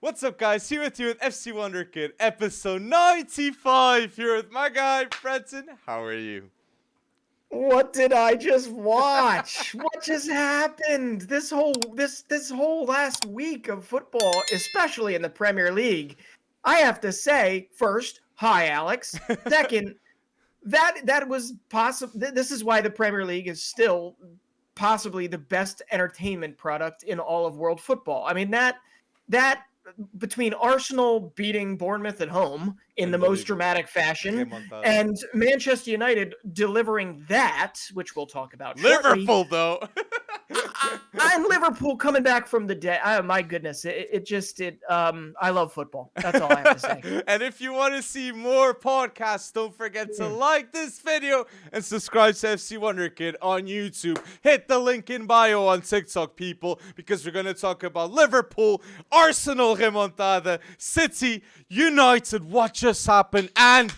What's up, guys? Here with you with FC Wonderkid, episode 95. Here with my guy, Brenton. How are you? What did I just watch? What just happened? This whole last week of football, especially in the Premier League, I have to say, first, hi Alex. Second, that was possible. This is why the Premier League is still possibly the best entertainment product in all of world football. I mean, that between Arsenal beating Bournemouth at home in the most dramatic fashion and Manchester United delivering that, which we'll talk about shortly. Liverpool, though. And Liverpool coming back from the dead. Oh, my goodness. I love football. That's all I have to say. And if you want to see more podcasts, don't forget to like this video and subscribe to FC Wonderkid on YouTube. Hit the link in bio on TikTok, people, because we're going to talk about Liverpool, Arsenal, Remontada, City, United, what just happened, and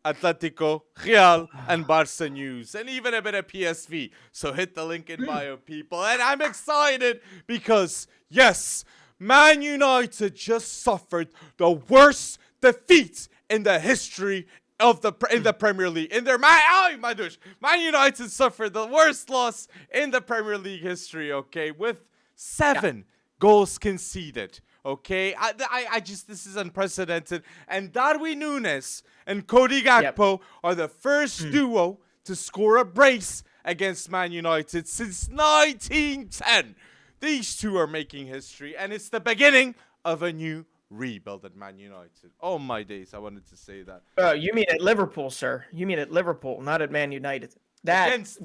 Atletico, Real, and Barca news, and even a bit of PSV. So hit the link in bio, people. And I'm excited because, yes, Man United just suffered the worst defeat in the history of the Premier League. Man United suffered the worst loss in the Premier League history, okay, with 7 goals conceded. Okay, this is unprecedented. And Darwin Núñez and Cody Gakpo are the first duo to score a brace against Man United since 1910. These two are making history, and it's the beginning of a new rebuild at Man United. Oh my days, I wanted to say that. You mean at Liverpool, sir? You mean at Liverpool, not at Man United. Against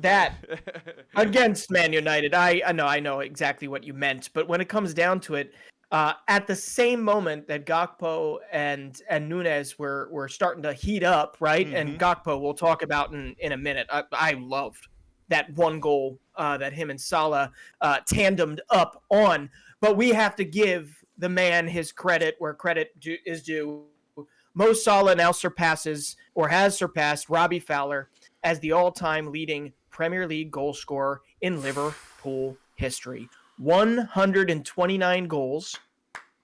Man United. I know exactly what you meant, but when it comes down to it, at the same moment that Gakpo and Núñez were starting to heat up, right? Mm-hmm. And Gakpo we'll talk about in a minute. I loved that one goal that him and Salah tandemed up on. But we have to give the man his credit where credit is due. Mo Salah now has surpassed Robbie Fowler as the all-time leading Premier League goal scorer in Liverpool history. 129 goals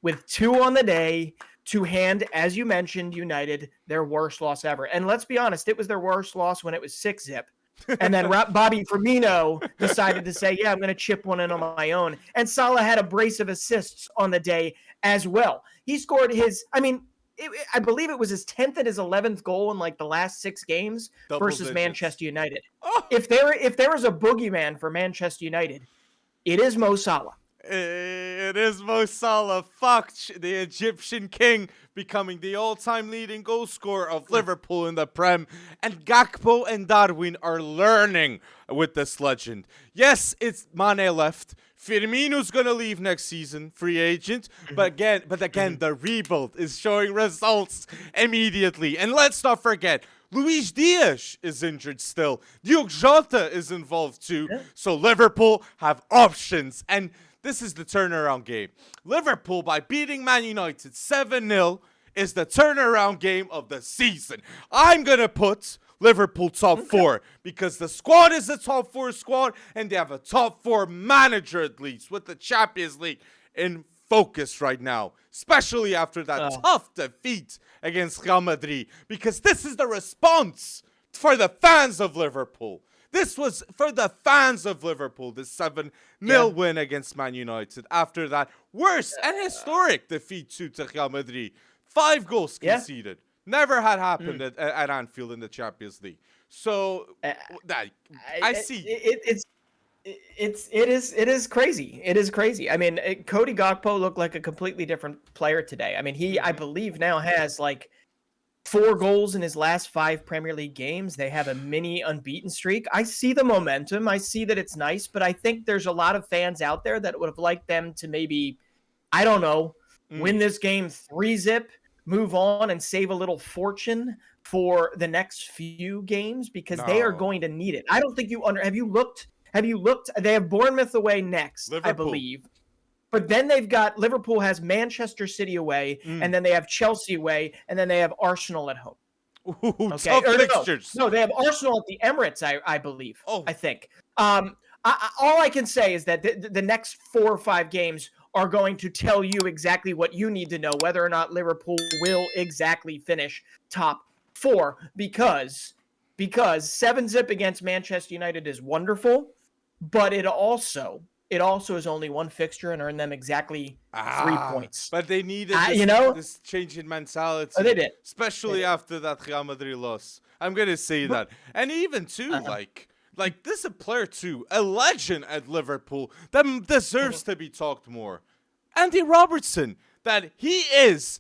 with 2 on the day to hand, as you mentioned, United, their worst loss ever. And let's be honest, it was their worst loss when it was 6-0. And then Bobby Firmino decided to say, I'm going to chip one in on my own. And Salah had a brace of assists on the day as well. He scored I believe it was his 10th and his 11th goal in like the last 6 games versus Manchester United. Oh. If there was a boogeyman for Manchester United, it is Mo Salah. It is Mo Salah. Fuck, the Egyptian king becoming the all-time leading goal scorer of Liverpool in the Prem. And Gakpo and Darwin are learning with this legend. Yes, it's Mane left. Firmino's going to leave next season, free agent. But again, the rebuild is showing results immediately. And let's not forget, Luis Diaz is injured still. Diogo Jota is involved too. Yeah. So Liverpool have options. And this is the turnaround game. Liverpool, by beating Man United 7-0, is the turnaround game of the season. I'm going to put Liverpool top 4 because the squad is a top 4 squad and they have a top 4 manager at least with the Champions League in focus right now, especially after that tough defeat against Real Madrid, because this is the response for the fans of Liverpool. This was for the fans of Liverpool, this 7-0 win against Man United after that worst and historic defeat to Real Madrid. 5 goals conceded. Never had happened at Anfield in the Champions League. So I see. It is crazy. It is crazy. I mean, Cody Gakpo looked like a completely different player today. I mean, he, I believe, now has like 4 goals in his last 5 Premier League games. They have a mini unbeaten streak. I see the momentum. I see that it's nice, but I think there's a lot of fans out there that would have liked them to maybe, I don't know, win this game 3-0, move on and save a little fortune for the next few games because they are going to need it. I don't think have you looked? They have Bournemouth away next, Liverpool, I believe. But then they've got Liverpool has Manchester City away, and then they have Chelsea away, and then they have Arsenal at home. Ooh, tough fixtures. No, they have Arsenal at the Emirates, I believe. I think. all I can say is that the next 4 or 5 games are going to tell you exactly what you need to know, whether or not Liverpool will exactly finish top 4, because 7-0 against Manchester United is wonderful, but it also is only one fixture and earned them exactly 3 points. But they needed this change in mentality, they did. Especially after that Real Madrid loss. I'm gonna say that, and even too, like this is a player too, a legend at Liverpool that deserves to be talked more. Andy Robertson, that he is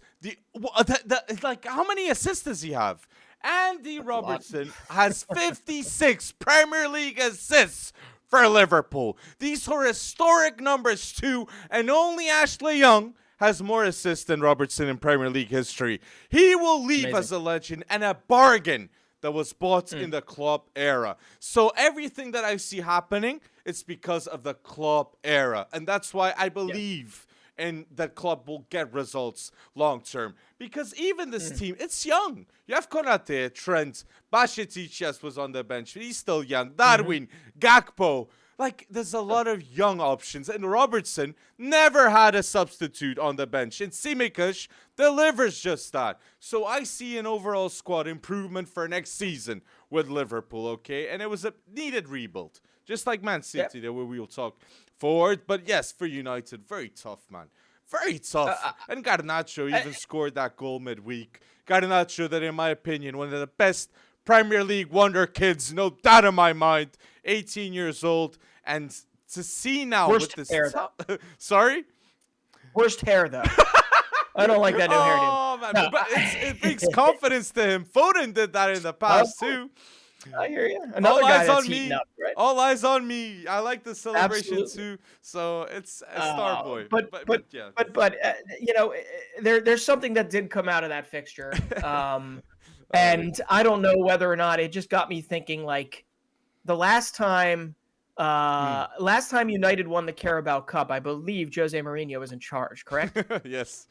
like, how many assists does he have? Andy Robertson has 56 Premier League assists for Liverpool. These are historic numbers too, and only Ashley Young has more assists than Robertson in Premier League history. He will leave as a legend and a bargain that was bought in the club era. So everything that I see happening, it's because of the club era. And that's why I believe in that club will get results long term. Because even this team, it's young. You have Konate, Trent, Bajcetic was on the bench. He's still young. Darwin, Gakpo. Like, there's a lot of young options. And Robertson never had a substitute on the bench. And Tsimikas delivers just that. So I see an overall squad improvement for next season with Liverpool, okay? And it was a needed rebuild. Just like Man City, that we will talk forward. But yes, for United, very tough, man. Very tough. And Garnacho even scored that goal midweek. Garnacho, that in my opinion, one of the best Premier League Wonderkids, no doubt in my mind. 18 years old, and to see now worst with this hair, sorry? Worst hair, though. I don't like that new hair. Oh, man. No. But it brings confidence to him. Foden did that in the past, too. I hear you. Another guy that's heating up, right? All eyes on me. I like the celebration, too. So it's a star boy. But you know, there's something that did come out of that fixture. And I don't know whether or not it just got me thinking, like, the last time United won the Carabao Cup, I believe Jose Mourinho was in charge, correct? Yes.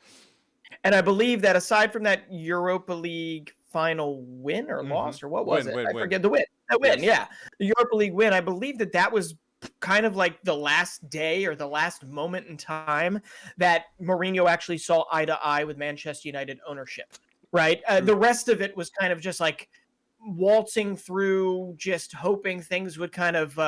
And I believe that aside from that Europa League final win or loss, or what was it? I forget the win. That win, yeah. The Europa League win, I believe that was kind of like the last day or the last moment in time that Mourinho actually saw eye to eye with Manchester United ownership, right? The rest of it was kind of just like waltzing through, just hoping things would kind of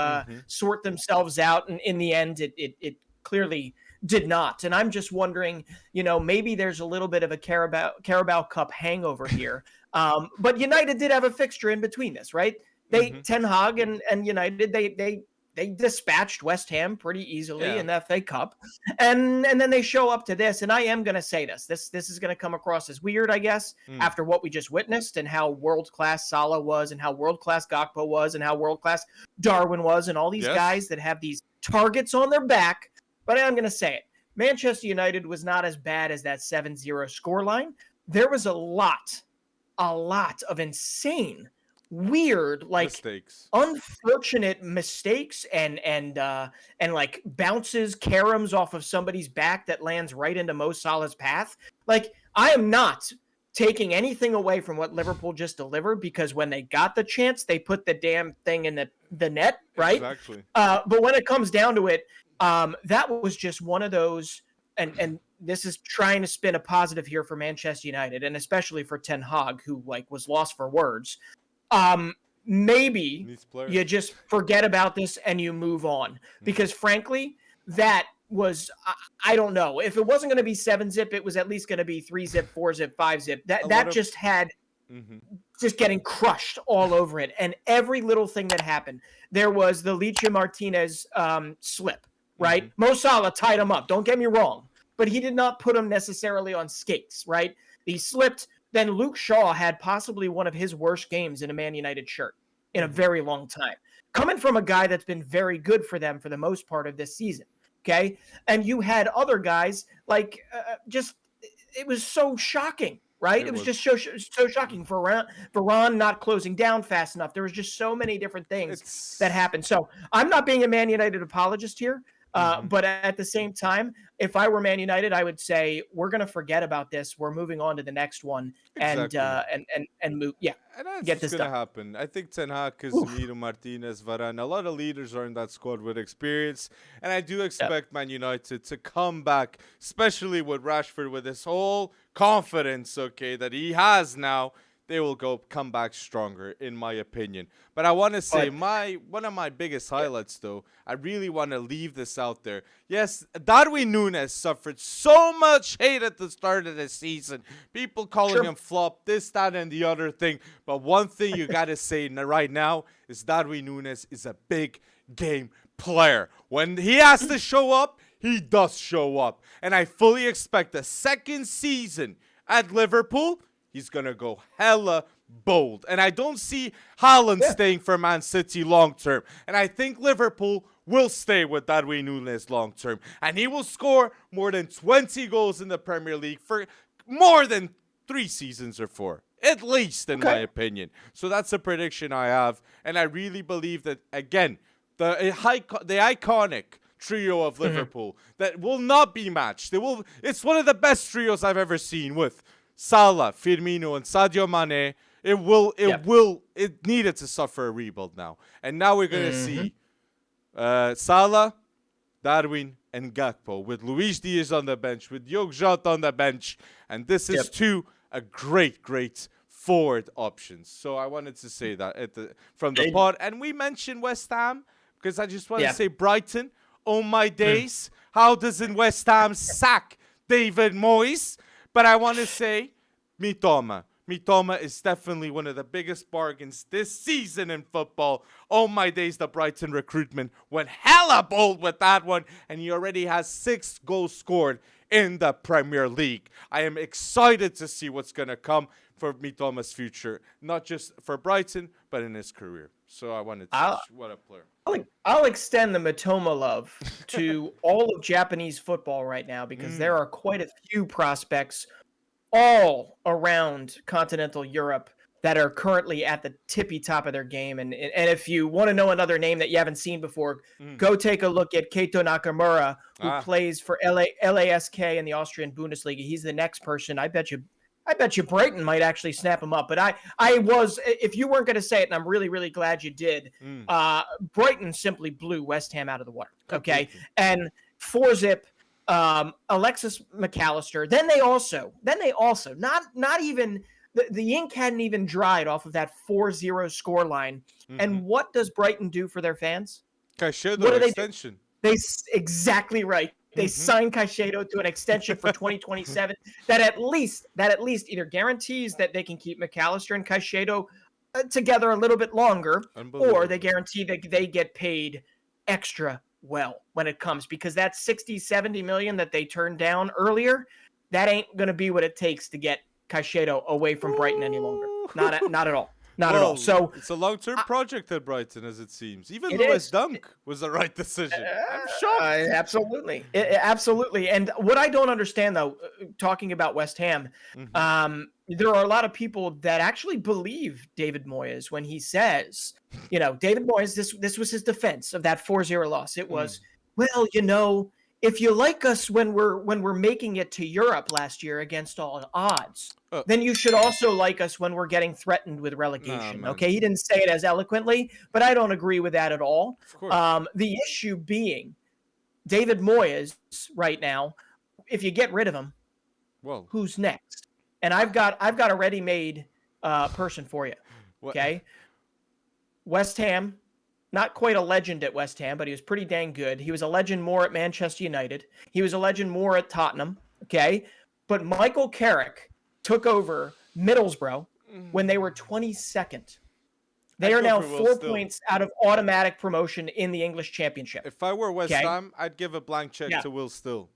sort themselves out, and in the end it clearly did not. And I'm just wondering, you know, maybe there's a little bit of a Carabao Cup hangover here. But United did have a fixture in between this, right? They Ten Hag and United, they dispatched West Ham pretty easily in the FA Cup. And then they show up to this, and I am going to say this is going to come across as weird, I guess, after what we just witnessed and how world-class Salah was and how world-class Gakpo was and how world-class Darwin was and all these guys that have these targets on their back. But I'm going to say it. Manchester United was not as bad as that 7-0 scoreline. There was a lot of insane, weird, like unfortunate mistakes and like bounces, caroms off of somebody's back that lands right into Mo Salah's path. Like, I am not taking anything away from what Liverpool just delivered, because when they got the chance, they put the damn thing in the net, right? Exactly. But when it comes down to it, that was just one of those, and this is trying to spin a positive here for Manchester United, and especially for Ten Hag, who like was lost for words. Maybe you just forget about this and you move on, because frankly, that was, I don't know, if it wasn't going to be 7-0, it was at least going to be 3-0, 4-0, 5-0. That just had just getting crushed all over it. And every little thing that happened, there was the Licha Martinez slip, right? Mo Salah tied him up. Don't get me wrong, but he did not put him necessarily on skates, right? He slipped. Then Luke Shaw had possibly one of his worst games in a Man United shirt in a very long time, coming from a guy that's been very good for them for the most part of this season. Okay. And you had other guys like it was so shocking, right? It was just so shocking. Varane not closing down fast enough. There was just so many different things that happened. So I'm not being a Man United apologist here. But at the same time, if I were Man United, I would say we're going to forget about this. We're moving on to the next one, Exactly. and move. Yeah, And that's get what's this going to done. happen. I think Ten Hag, Oof. Casemiro, Martinez, Varane, a lot of leaders are in that squad with experience. And I do expect Man United to come back, especially with Rashford, with this whole confidence, that he has now. They will come back stronger, in my opinion. But I want to say one of my biggest highlights, though, I really want to leave this out there. Yes, Darwin Núñez suffered so much hate at the start of the season. People calling him flop, this, that, and the other thing. But one thing you got to say right now is Darwin Núñez is a big game player. When he has to show up, he does show up. And I fully expect the second season at Liverpool, he's going to go hella bold. And I don't see Haaland staying for Man City long term. And I think Liverpool will stay with Darwin Núñez long term. And he will score more than 20 goals in the Premier League for more than 3 seasons or 4. At least, in my opinion. So that's a prediction I have. And I really believe that, again, the iconic trio of Liverpool that will not be matched. It's one of the best trios I've ever seen with Salah, Firmino, and Sadio Mane. It needed to suffer a rebuild now. And now we're going to see Salah, Darwin, and Gakpo with Luis Diaz on the bench, with Diogo Jota on the bench. And this is a great forward options. So I wanted to say that from the pod. And we mentioned West Ham because I just want to say Brighton. Oh my days. How doesn't West Ham sack David Moyes? But I want to say Mitoma. Mitoma is definitely one of the biggest bargains this season in football. Oh my days, the Brighton recruitment went hella bold with that one. And he already has 6 goals scored in the Premier League. I am excited to see what's going to come for Mitoma's future. Not just for Brighton, but in his career. So I wanted to what a player. I'll extend the Mitoma love to all of Japanese football right now because there are quite a few prospects all around continental Europe that are currently at the tippy top of their game. And if you want to know another name that you haven't seen before, go take a look at Keito Nakamura, who plays for LASK in the Austrian Bundesliga. He's the next person. I bet you Brighton might actually snap him up. But I was, if you weren't going to say it, and I'm really, really glad you did, Brighton simply blew West Ham out of the water. Okay. And 4-zip, Alexis McAllister. Then they also, not even, the ink hadn't even dried off of that 4-0 scoreline. And what does Brighton do for their fans? Caicedo extension. Exactly right. They signed Caicedo to an extension for 2027 that at least either guarantees that they can keep McAllister and Caicedo together a little bit longer, or they guarantee that they get paid extra well when it comes, because that 60-70 million that they turned down earlier, that ain't going to be what it takes to get Caicedo away from Brighton any longer. Not at all. Not at all. So it's a long-term project at Brighton, as it seems. Even Lewis Dunk was the right decision. I'm shocked. Absolutely. Absolutely. And what I don't understand, though, talking about West Ham, there are a lot of people that actually believe David Moyes when he says, David Moyes, this was his defense of that 4-0 loss. It was, if you like us when we're making it to Europe last year against all odds, then you should also like us when we're getting threatened with relegation. Okay, he didn't say it as eloquently, but I don't agree with that at all. Of course. The issue being David Moyes right now. If you get rid of him, who's next? And I've got a ready-made person for you. Okay, West Ham. Not quite a legend at West Ham, but he was pretty dang good. He was a legend more at Manchester United. He was a legend more at Tottenham, okay? But Michael Carrick took over Middlesbrough when they were 22nd. They are now 4 points out of automatic promotion in the English Championship. If I were West Ham, I'd give a blank check to Will Still.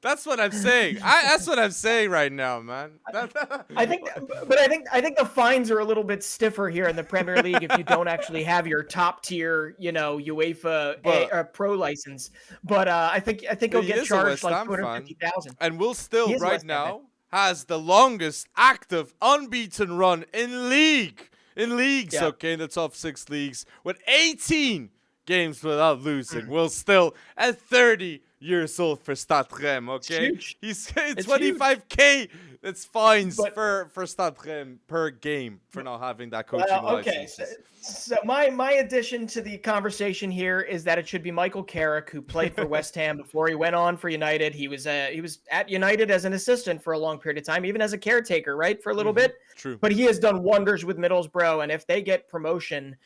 That's what I'm saying. That's what I'm saying right now, man. I think the fines are a little bit stiffer here in the Premier League if you don't actually have your top tier, UEFA Pro license. But I think he'll get charged like 250,000. And Will Still right now has the longest active unbeaten run in leagues. Okay, in the top 6 leagues with 18 games without losing. Will still at 30 years old for Stade Reims, okay? Huge. He's It's 25K. That's fines But- for Stade Reims per game for not having that coaching Well, okay, license. so my addition to the conversation here is that it should be Michael Carrick, who played for West Ham before he went on for United. He was at United as an assistant for a long period of time, even as a caretaker, right, for a little bit. True. But he has done wonders with Middlesbrough, and if they get promotion,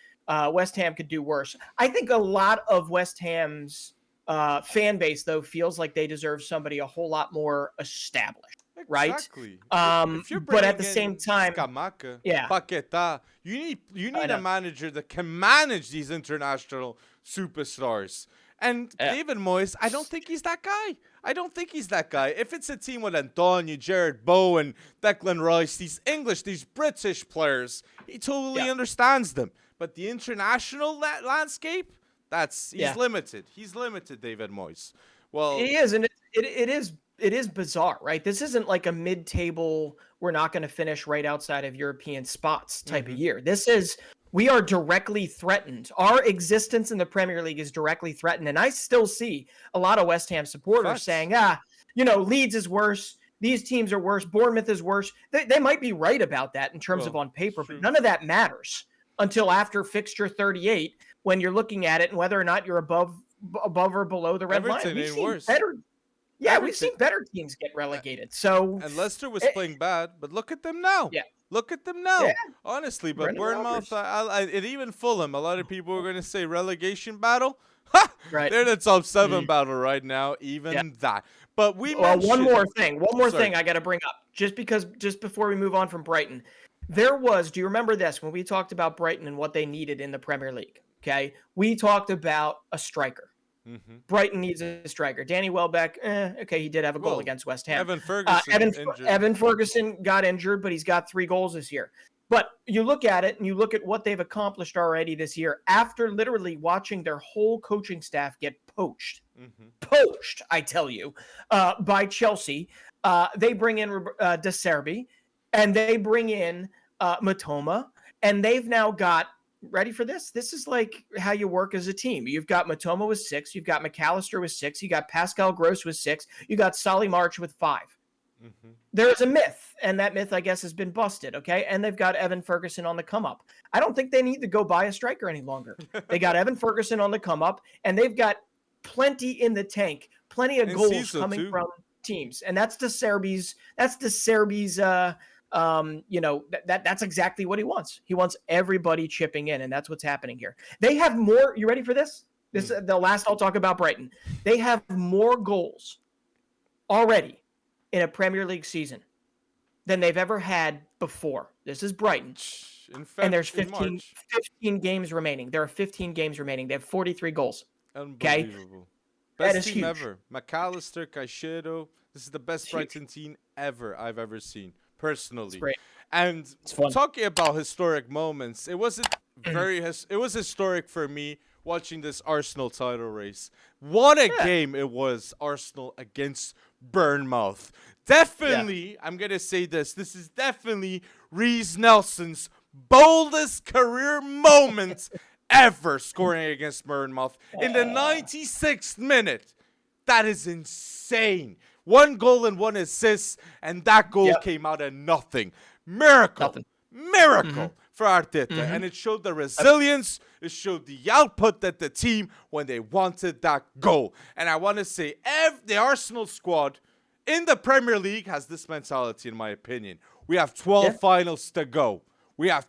West Ham could do worse. I think a lot of West Ham's fan base, though, feels like they deserve somebody a whole lot more established. Right. Exactly. If you're But at the bringing same time, Scamacca, yeah. Paquetá, you need a manager that can manage these international superstars. And David Moyes, I don't think he's that guy. If it's a team with Antonio, Jared Bowen, Declan Rice, these English, these British players, he totally understands them. But the international landscape, he's limited. He's limited, David Moyes. Well, he is, and it is bizarre, right? This isn't like a mid-table, we're not going to finish right outside of European spots type of year. We are directly threatened. Our existence in the Premier League is directly threatened. And I still see a lot of West Ham supporters saying, Leeds is worse. These teams are worse. Bournemouth is worse. They might be right about that in terms of on paper, but none of that matters until after fixture 38 when you're looking at it and whether or not you're above or below the red line. We've seen better. Yeah, we've seen better teams get relegated. So and Leicester was playing bad, but look at them now. Yeah. Look at them now. Yeah. Honestly, but Brendan Bournemouth, and even Fulham, a lot of people were going to say relegation battle. Right. They're the top 7 battle right now, even that. But one more thing I got to bring up, just before we move on from Brighton. Do you remember this when we talked about Brighton and what they needed in the Premier League? Okay. We talked about a striker. Brighton needs a striker. Danny Welbeck, okay, he did have a goal against West Ham. Evan Ferguson injured. Evan Ferguson got injured, but he's got 3 goals this year. But you look at it and you look at what they've accomplished already this year after literally watching their whole coaching staff get poached, I tell you, by Chelsea. They bring in De Serbi, and they bring in Matoma, and they've now got, ready for this? This is like how you work as a team. You've got Matoma with 6. You've got McAllister with 6. You got Pascal Gross with 6. You got Solly March with 5. There's a myth, and that myth, I guess, has been busted, okay? And they've got Evan Ferguson on the come-up. I don't think they need to go buy a striker any longer. They got Evan Ferguson on the come-up, and they've got plenty in the tank, plenty of goals coming from teams. And that's De Serbi's that's exactly what he wants. He wants everybody chipping in, and that's what's happening here. They have more. You ready for this? This is the last I'll talk about Brighton. They have more goals already in a Premier League season than they've ever had before. This is Brighton. And there's 15 games remaining. There are 15 games remaining. They have 43 goals. Unbelievable. Okay? Best team ever. McAllister, Caicedo. This is the best Brighton team I've ever seen. Personally, and talking about historic moments, it was historic for me watching this Arsenal title race. What a game it was! Arsenal against Bournemouth. Definitely, I'm gonna say this. This is definitely Reece Nelson's boldest career moment ever, scoring against Bournemouth in the 96th minute. That is insane. 1 goal and 1 assist, and that goal came out of nothing. Miracle for Arteta. And it showed the resilience. It showed the output that the team when they wanted that goal. And I want to say, the Arsenal squad in the Premier League has this mentality, in my opinion. We have 12 finals to go. And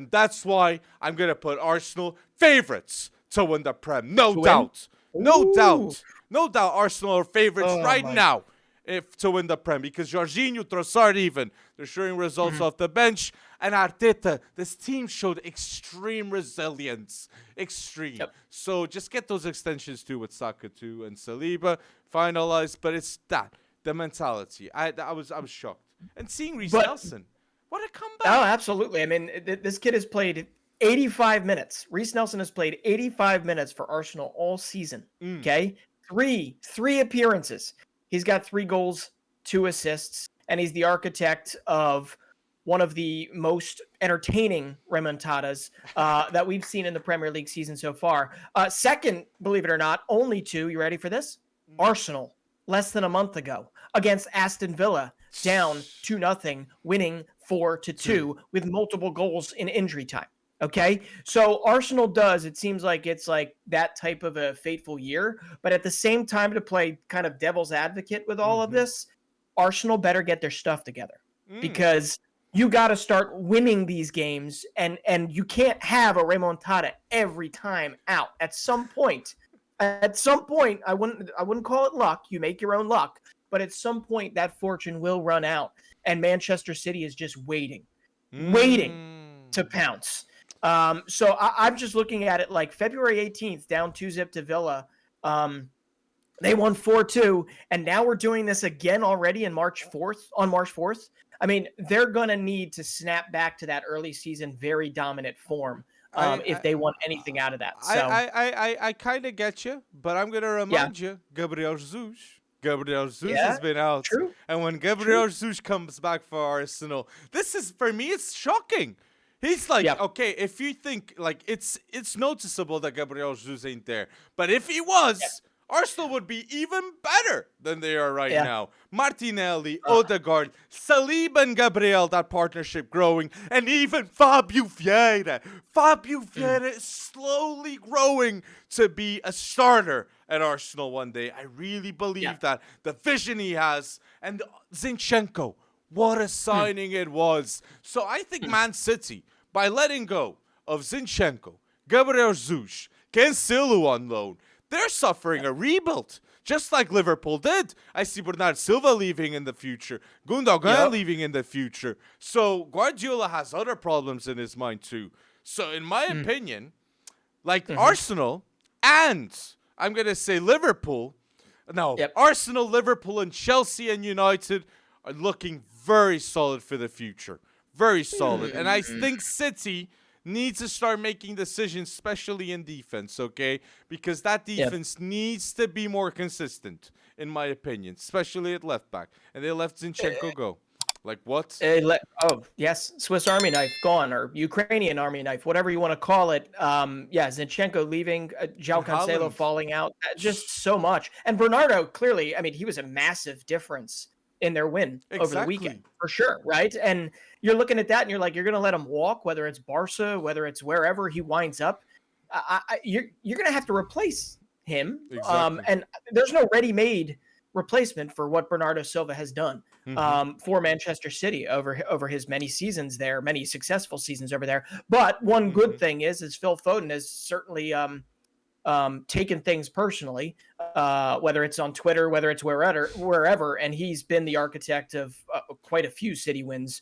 that's why I'm going to put Arsenal favorites to win the Prem. No doubt. No doubt Arsenal are favorites now to win the Prem, because Jorginho, Trossard even, they're showing results off the bench. And Arteta, this team showed extreme resilience. Extreme. So just get those extensions too with Saka too and Saliba finalized. But it's the mentality. I was shocked. And seeing Reece Nelson, what a comeback. Oh, absolutely. I mean, this kid has played 85 minutes. Reece Nelson has played 85 minutes for Arsenal all season. Okay? Three appearances. He's got 3 goals, 2 assists, and he's the architect of one of the most entertaining remontadas that we've seen in the Premier League season so far. Second, believe it or not, only to, you ready for this? Arsenal, less than a month ago, against Aston Villa, down 2-0, winning 4-2 with multiple goals in injury time. Okay, so Arsenal it seems like it's like that type of a fateful year, but at the same time, to play kind of devil's advocate with all of this, Arsenal better get their stuff together because you got to start winning these games, and you can't have a remontada every time out. At some point, I wouldn't call it luck. You make your own luck, but at some point that fortune will run out, and Manchester City is just waiting to pounce. So I'm just looking at it like February 18th, down 2-0 to Villa. They won 4-2, and now we're doing this again already on March 4th. I mean, they're going to need to snap back to that early season very dominant form if they want anything out of that. So I kind of get you, but I'm going to remind you, Gabriel Jesus has been out. True. And when Gabriel Jesus comes back for Arsenal, this is, for me, it's shocking. He's like, okay, if you think, like, it's noticeable that Gabriel Jesus ain't there. But if he was, Arsenal would be even better than they are right now. Martinelli, Odegaard, Saliba and Gabriel, that partnership growing. And even Fabio Vieira. Fabio Vieira is slowly growing to be a starter at Arsenal one day. I really believe that. The vision he has. And Zinchenko. What a signing it was. So I think Man City, by letting go of Zinchenko, Gabriel Jesus, Cancelo on loan, they're suffering a rebuild, just like Liverpool did. I see Bernard Silva leaving in the future, Gundogan leaving in the future. So Guardiola has other problems in his mind too. So in my opinion, like Arsenal and I'm going to say Liverpool, Arsenal, Liverpool, and Chelsea and United are looking very solid for the future. Very solid. And I think City needs to start making decisions, especially in defense, okay? Because that defense needs to be more consistent, in my opinion, especially at left back. And they let Zinchenko go. Like what? Swiss Army knife gone, or Ukrainian Army knife, whatever you want to call it. Zinchenko leaving, João Cancelo falling out, just so much. And Bernardo, clearly, I mean, he was a massive difference in their win over the weekend, for sure, right? And you're looking at that and you're like, you're going to let him walk, whether it's Barca, whether it's wherever he winds up. You're going to have to replace him. And there's no ready-made replacement for what Bernardo Silva has done for Manchester City over his many seasons there, many successful seasons over there. But one good thing is Phil Foden has certainly taken things personally, whether it's on Twitter, whether it's wherever, and he's been the architect of quite a few City wins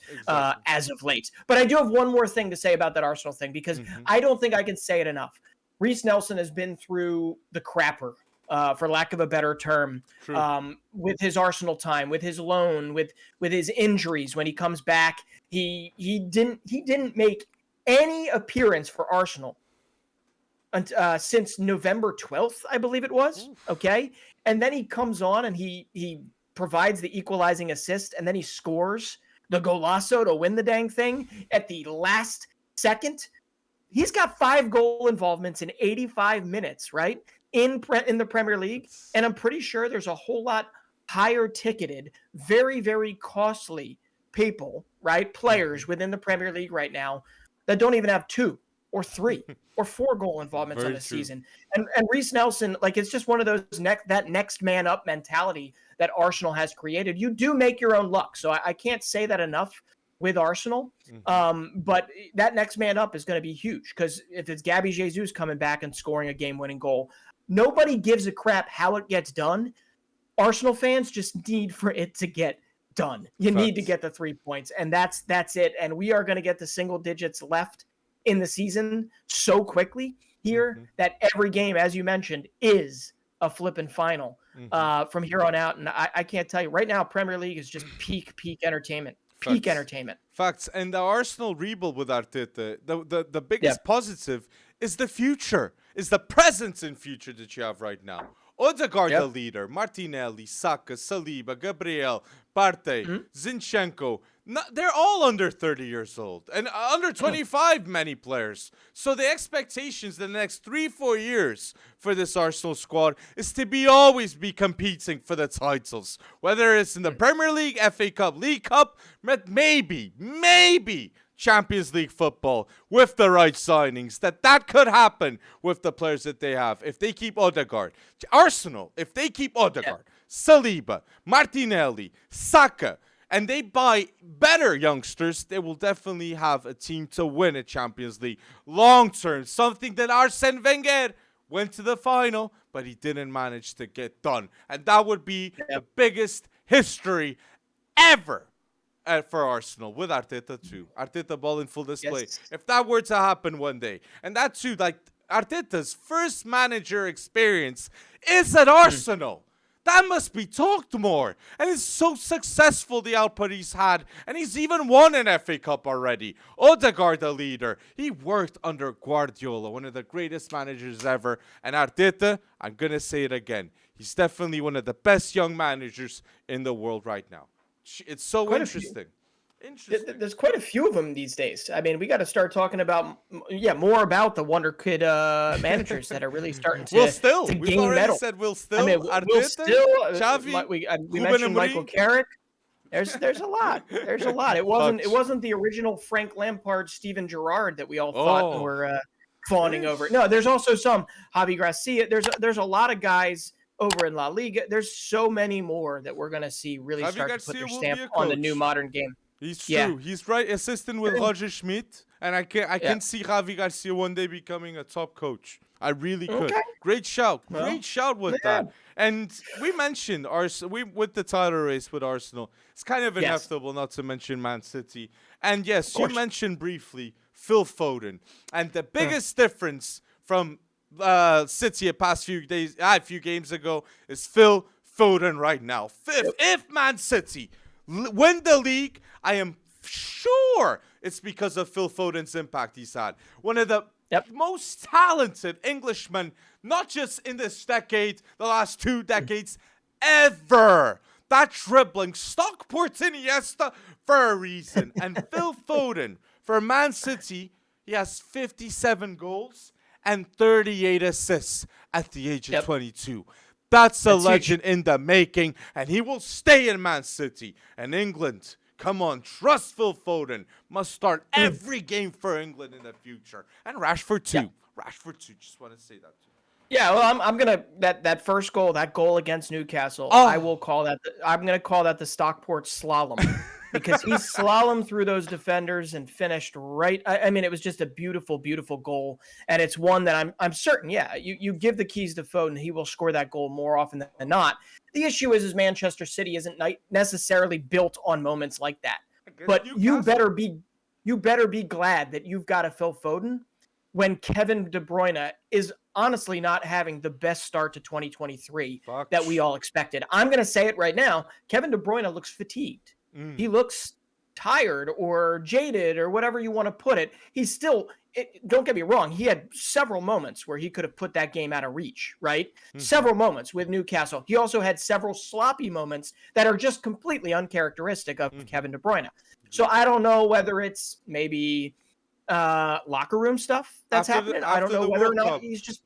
as of late. But I do have one more thing to say about that Arsenal thing, because I don't think I can say it enough. Reiss Nelson has been through the crapper, for lack of a better term, with his Arsenal time, with his loan, with his injuries. When he comes back, he didn't make any appearance for Arsenal since November 12th, I believe it was. Okay. And then he comes on and he provides the equalizing assist, and then he scores the golazo to win the dang thing at the last second. He's got 5 goal involvements in 85 minutes, right? In the Premier League. And I'm pretty sure there's a whole lot higher ticketed, very, very costly people, right? Players within the Premier League right now that don't even have 2 or 3 or 4 goal involvements on a season. And Reiss Nelson, like, it's just one of those that next man up mentality that Arsenal has created. You do make your own luck. So I can't say that enough with Arsenal. But that next man up is going to be huge, because if it's Gabby Jesus coming back and scoring a game-winning goal, nobody gives a crap how it gets done. Arsenal fans just need for it to get done. You need to get the 3 points, and that's it. And we are going to get the single digits left in the season so quickly here that every game, as you mentioned, is a flipping final from here on out. And I can't tell you right now, Premier League is just peak entertainment. Peak entertainment. Facts. And the Arsenal rebuild with Arteta, the biggest positive is the future, is the presence in future that you have right now. Odegaard, the leader, Martinelli, Saka, Saliba, Gabriel, Partey, Zinchenko, they're all under 30 years old and under 25, many players. So the expectations the next 3-4 years for this Arsenal squad is to always be competing for the titles, whether it's in the Premier League, FA Cup, League Cup, maybe Champions League football with the right signings. That could happen with the players that they have if they keep Odegaard. Arsenal, if they keep Odegaard, Saliba, Martinelli, Saka, and they buy better youngsters, they will definitely have a team to win a Champions League long term. Something that Arsene Wenger went to the final, but he didn't manage to get done. And that would be the biggest history ever for Arsenal with Arteta too. Arteta ball in full display. Yes. If that were to happen one day. And that too, like Arteta's first manager experience is at Arsenal. That must be talked more. And it's so successful, the output he's had. And he's even won an FA Cup already. Odegaard, the leader. He worked under Guardiola, one of the greatest managers ever. And Arteta, I'm going to say it again, he's definitely one of the best young managers in the world right now. It's so interesting. There's quite a few of them these days. I mean, we got to start talking about, more about the Wonderkid managers that are really starting to, to We've gain already medal. said Will Still, Arteta, Will Still, Xavi, we mentioned Michael Carrick. There's a lot. There's a lot. It wasn't the original Frank Lampard, Steven Gerrard that we all thought were fawning over. No, there's also some Javi Gracia. There's a lot of guys over in La Liga. There's so many more that we're gonna see really start to put their stamp on the new modern game. He's true. Yeah. He's right. Assistant with Roger Schmidt, and I can see Javi Garcia one day becoming a top coach. I really could. Okay. Great shout. Great shout with that. And we mentioned with the title race with Arsenal. It's kind of inevitable not to mention Man City. And yes, you mentioned briefly Phil Foden. And the biggest difference from City a few games ago is Phil Foden right now. If Man City win the league, I am sure it's because of Phil Foden's impact he's had. One of the most talented Englishmen, not just in this decade, the last 2 decades, ever. That dribbling, Stockport Iniesta for a reason. And Phil Foden, for Man City, he has 57 goals and 38 assists at the age of 22. That's a legend in the making, and he will stay in Man City. And England, come on, trust Phil Foden. Must start every game for England in the future. And Rashford too. Rashford too. Just want to say that too. Yeah, well, I'm gonna that first goal, that goal against Newcastle. I'm gonna call that the Stockport slalom. Because he slalomed through those defenders and finished right. I mean, it was just a beautiful, beautiful goal. And it's one that I'm certain, you give the keys to Foden, he will score that goal more often than not. The issue is Manchester City isn't necessarily built on moments like that. But you better be glad that you've got a Phil Foden when Kevin De Bruyne is honestly not having the best start to 2023 that we all expected. I'm going to say it right now. Kevin De Bruyne looks fatigued. He looks tired or jaded or whatever you want to put it. He's still, don't get me wrong, he had several moments where he could have put that game out of reach, right? Several moments with Newcastle. He also had several sloppy moments that are just completely uncharacteristic of Kevin De Bruyne. So I don't know whether it's maybe locker room stuff that's happening. I don't know whether or not he's just,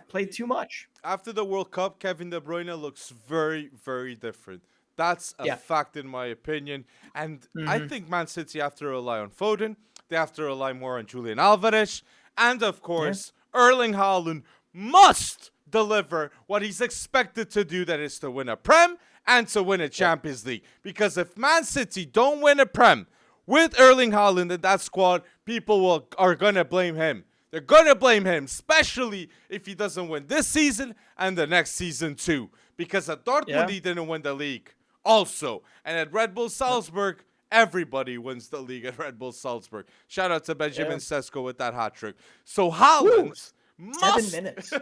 played too much. After the World Cup, Kevin De Bruyne looks very, very different. That's a fact in my opinion. And I think Man City have to rely on Foden. They have to rely more on Julian Alvarez. And, of course, Erling Haaland must deliver what he's expected to do, that is to win a Prem and to win a Champions League. Because if Man City don't win a Prem with Erling Haaland in that squad, people are going to blame him. They're going to blame him, especially if he doesn't win this season and the next season too. Because at Dortmund, he didn't win the league. Also, and at Red Bull Salzburg, everybody wins the league at Red Bull Salzburg. Shout out to Benjamin Sesko with that hat trick. So Haaland must 7 minutes.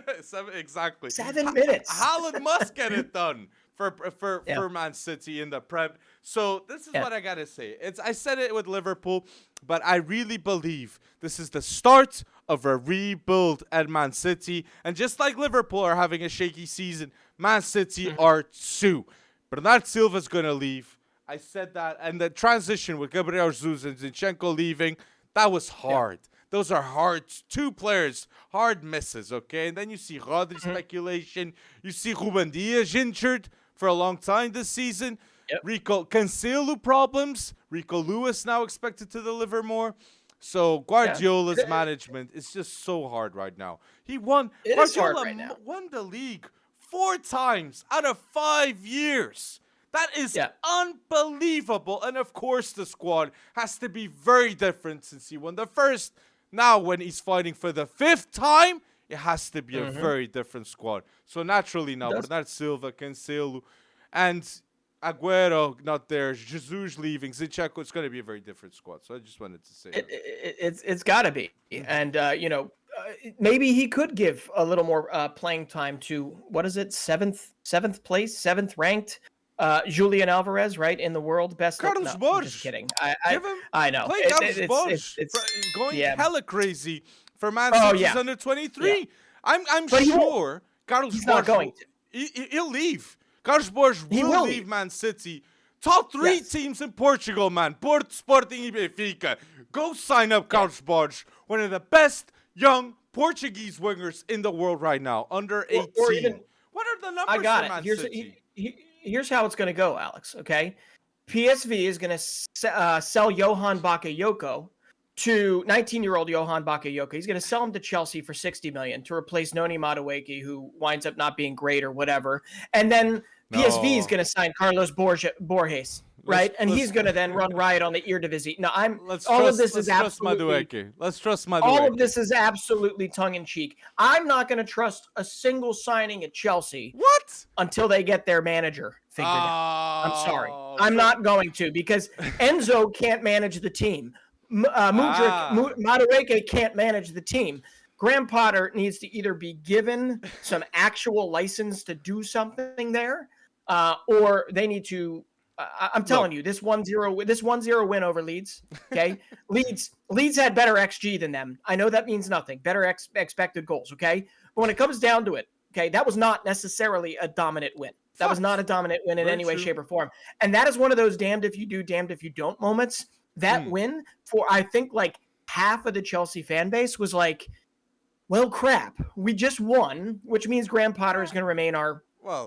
Exactly. 7 minutes. Haaland must get it done for Man City in the Prem. So this is what I gotta say. I said it with Liverpool, but I really believe this is the start of a rebuild at Man City. And just like Liverpool are having a shaky season, Man City are too. Bernard Silva's gonna leave. I said that, and the transition with Gabriel Jesus and Zinchenko leaving, that was hard. Those are hard. Two players, hard misses, okay? And then you see Rodri speculation. You see Ruben Dias injured for a long time this season. Rico Cancelo problems. Rico Lewis now expected to deliver more. So Guardiola's management is just so hard right now. Guardiola won the league 4 times out of 5 years. That is unbelievable. And of course, the squad has to be very different since he won the first. Now, when he's fighting for the 5th time, it has to be a very different squad. So naturally now, Bernardo Silva, Cancelo, and Aguero not there, Jesus leaving, Zinchenko, it's going to be a very different squad. So I just wanted to say that. It's got to be. And, maybe he could give a little more playing time to, what is it, 7th place, 7th ranked Julian Alvarez, right, in the world best. Carlos Borges. Just kidding. I know. Play Carlos Borges. It's going hella crazy for Man City's under 23. Yeah. I'm sure Carlos Borges he'll leave. Carlos Borges will leave Man City. Top 3 teams in Portugal, man. Porto, Sporting, and Benfica. Go sign up Carlos Borges, one of the best young Portuguese wingers in the world right now, under 18. What are the numbers for Man City? Here's how it's going to go, Alex, okay? PSV is going to sell Johan Bakayoko to 19-year-old Johan Bakayoko. He's going to sell him to Chelsea for $60 million to replace Noni Madueke, who winds up not being great or whatever. And then PSV is going to sign Carlos Borges, right? And he's going to then run riot on the Eredivisie. No, Let's trust Madueke. All of this is absolutely tongue-in-cheek. I'm not going to trust a single signing at Chelsea. What? Until they get their manager figured out. I'm sorry. I'm not going to, because Enzo can't manage the team. Madueke can't manage the team. Graham Potter needs to either be given some actual license to do something there, or they need to. I'm telling you, this 1-0 win over Leeds. Okay, Leeds had better XG than them. I know that means nothing. Better expected goals. Okay, but when it comes down to it, okay, that was not necessarily a dominant win. That was not a dominant win in any way, shape, or form. And that is one of those damned if you do, damned if you don't moments. That win for, I think, like half of the Chelsea fan base was like, well, crap, we just won, which means Graham Potter is going to remain our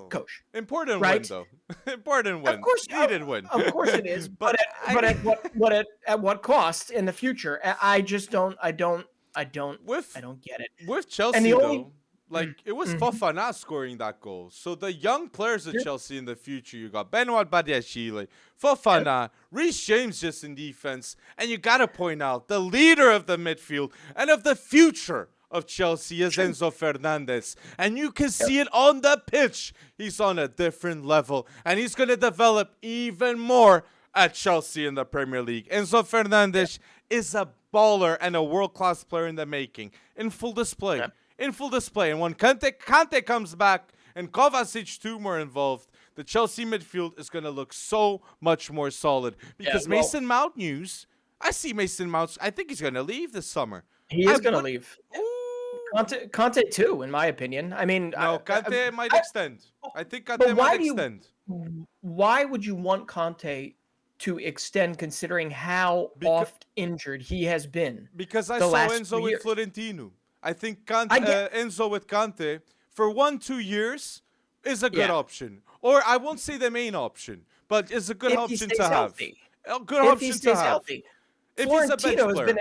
coach. Important win, though. Important win. Of course, needed win. Of course it is. but at what cost in the future? I just don't. I don't get it. With Chelsea, though. It was Fofana scoring that goal. So the young players at Chelsea in the future, you got Benoit Badiashile, Fofana, Reece James just in defense. And you got to point out, the leader of the midfield and of the future of Chelsea is Enzo Fernandez. And you can see it on the pitch. He's on a different level. And he's going to develop even more at Chelsea in the Premier League. Enzo Fernandez is a baller and a world-class player in the making. In full display. In full display. And when Kante comes back and Kovacic too more involved, the Chelsea midfield is going to look so much more solid. Because Mason Mount news, I see Mason Mount, I think he's going to leave this summer. He is going to leave. Conte too, in my opinion. I mean, no, Conte might extend. I think Conte might extend. Why would you want Conte to extend, considering how oft injured he has been? Because I saw Enzo with Florentino. I think Enzo with Conte for 1-2 years is a good option. Or I won't say the main option, but it's a good option to have. A good option to have. Healthy. If he's a bench player.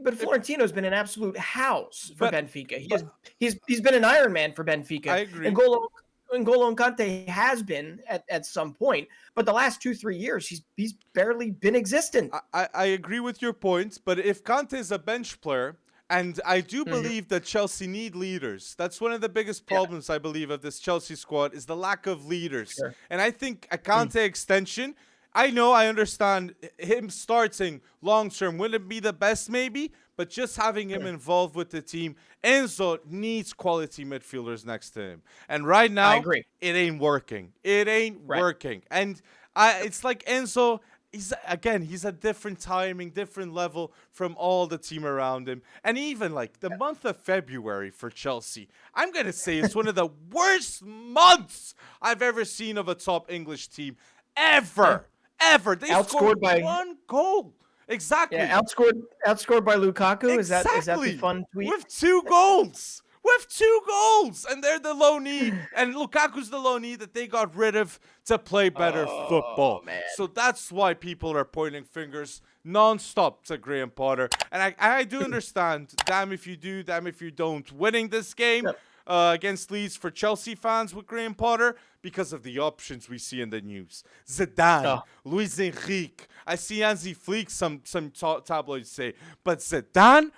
But Florentino's been an absolute house for Benfica. He's been an Iron Man for Benfica. I agree. N'Golo Kante has been at some point, but the last 2-3 years he's barely been existent. I agree with your points, but if Kante is a bench player, and I do believe that Chelsea need leaders. That's one of the biggest problems, I believe, of this Chelsea squad is the lack of leaders. Sure. And I think a Kante extension, I know, I understand him starting long term wouldn't be the best maybe, but just having him involved with the team, Enzo needs quality midfielders next to him. And right now, I agree. it ain't working. It ain't Right. working. And it's like Enzo, he's a different timing, different level from all the team around him. And even like the month of February for Chelsea, I'm going to say it's one of the worst months I've ever seen of a top English team ever. Ever. They scored by 1 goal. Exactly. Yeah, outscored by Lukaku. Exactly. Is that the fun tweet? With 2 goals. With 2 goals. And they're the loanee. And Lukaku's the loanee that they got rid of to play better football. Man. So that's why people are pointing fingers nonstop to Graham Potter. And I do understand, damn if you do, damn if you don't, winning this game against Leeds for Chelsea fans with Graham Potter because of the options we see in the news. Zidane, Luis Enrique. I see Hansi Flick, some tabloids say. But Zidane,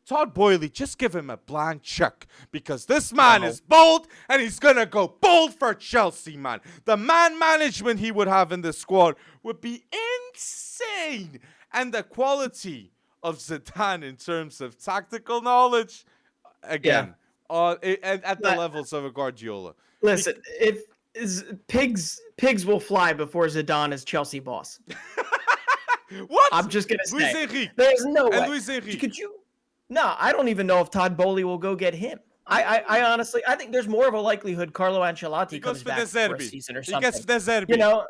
Todd Boehly, just give him a blank check because this man is bold and he's going to go bold for Chelsea, man. The man management he would have in the squad would be insane. And the quality of Zidane in terms of tactical knowledge, again, at the levels of a Guardiola. Listen, pigs will fly before Zidane is Chelsea boss. What? I'm just going to say. Luis Enrique. There's no way. Luis Enrique. Could you? No, I don't even know if Todd Boehly will go get him. I honestly, I think there's more of a likelihood Carlo Ancelotti comes back for a season or something. He gets De Zerbi. You know,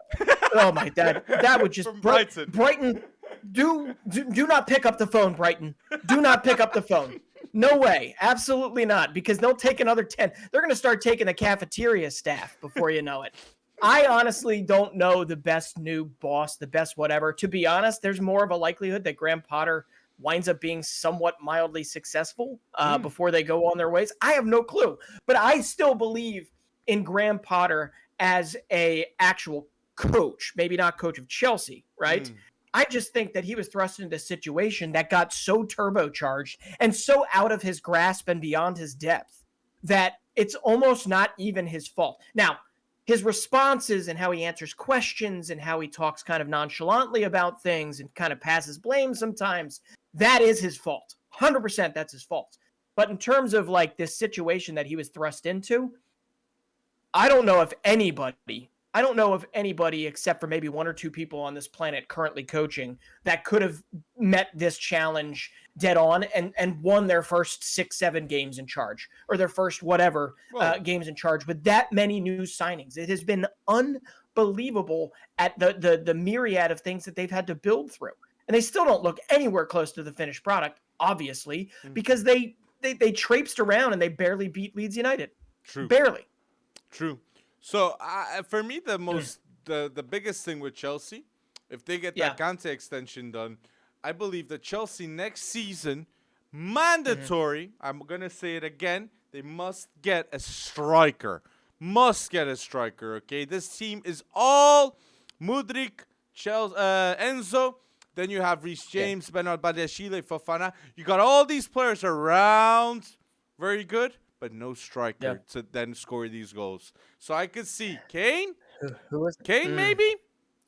oh my God, that would just Brighton. Brighton, do not pick up the phone, Brighton. Do not pick up the phone. No way, absolutely not, because they'll take another 10. They're going to start taking the cafeteria staff before you know it. I honestly don't know the best new boss, the best whatever. To be honest, there's more of a likelihood that Graham Potter winds up being somewhat mildly successful before they go on their ways. I have no clue, but I still believe in Graham Potter as a actual coach, maybe not coach of Chelsea, right? I just think that he was thrust into a situation that got so turbocharged and so out of his grasp and beyond his depth that it's almost not even his fault. Now, his responses and how he answers questions and how he talks kind of nonchalantly about things and kind of passes blame sometimes, that is his fault. 100% that's his fault. But in terms of like this situation that he was thrust into, I don't know if anybody except for maybe 1 or 2 people on this planet currently coaching that could have met this challenge dead on and won their first 6-7 games in charge or their first whatever games in charge with that many new signings. It has been unbelievable at the myriad of things that they've had to build through. And they still don't look anywhere close to the finished product, obviously, because they traipsed around and they barely beat Leeds United. True. Barely. True. So for me, the biggest thing with Chelsea, if they get that Kante extension done, I believe that Chelsea next season, mandatory, I'm going to say it again, they must get a striker. Okay? This team is all Mudryk, Enzo. Then you have Reece James, Bernard Badiashile, Fofana. You got all these players around. Very good. But no striker to then score these goals. So I could see Kane. Who is it? Kane, maybe?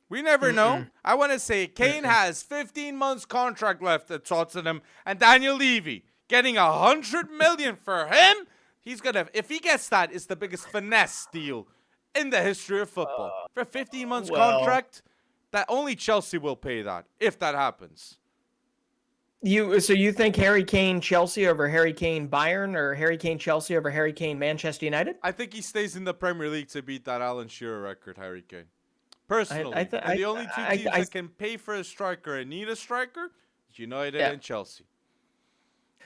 We never know. I want to say Kane has 15 months contract left at Tottenham. And Daniel Levy getting 100 million for him. He's going to, if he gets that, it's the biggest finesse deal in the history of football. For a 15 months contract, that only Chelsea will pay that, if that happens. So you think Harry Kane Chelsea over Harry Kane Bayern or Harry Kane Chelsea over Harry Kane Manchester United? I think he stays in the Premier League to beat that Alan Shearer record, Harry Kane. Personally. The only two teams that can pay for a striker and need a striker is United and Chelsea.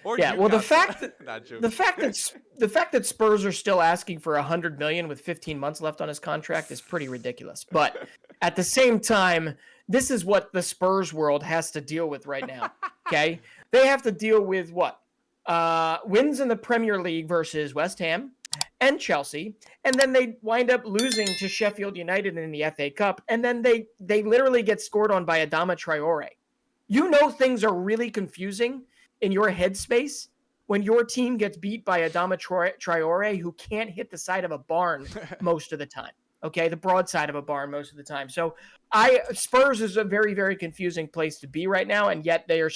Or the fact that Spurs are still asking for $100 million with 15 months left on his contract is pretty ridiculous. But at the same time, this is what the Spurs world has to deal with right now. Okay, they have to deal with what wins in the Premier League versus West Ham and Chelsea, and then they wind up losing to Sheffield United in the FA Cup, and then they literally get scored on by Adama Traore. You know things are really confusing in your headspace when your team gets beat by Adama Traore, who can't hit the side of a barn most of the time. Okay, the broadside of a barn most of the time. So Spurs is a very, very confusing place to be right now, and yet they are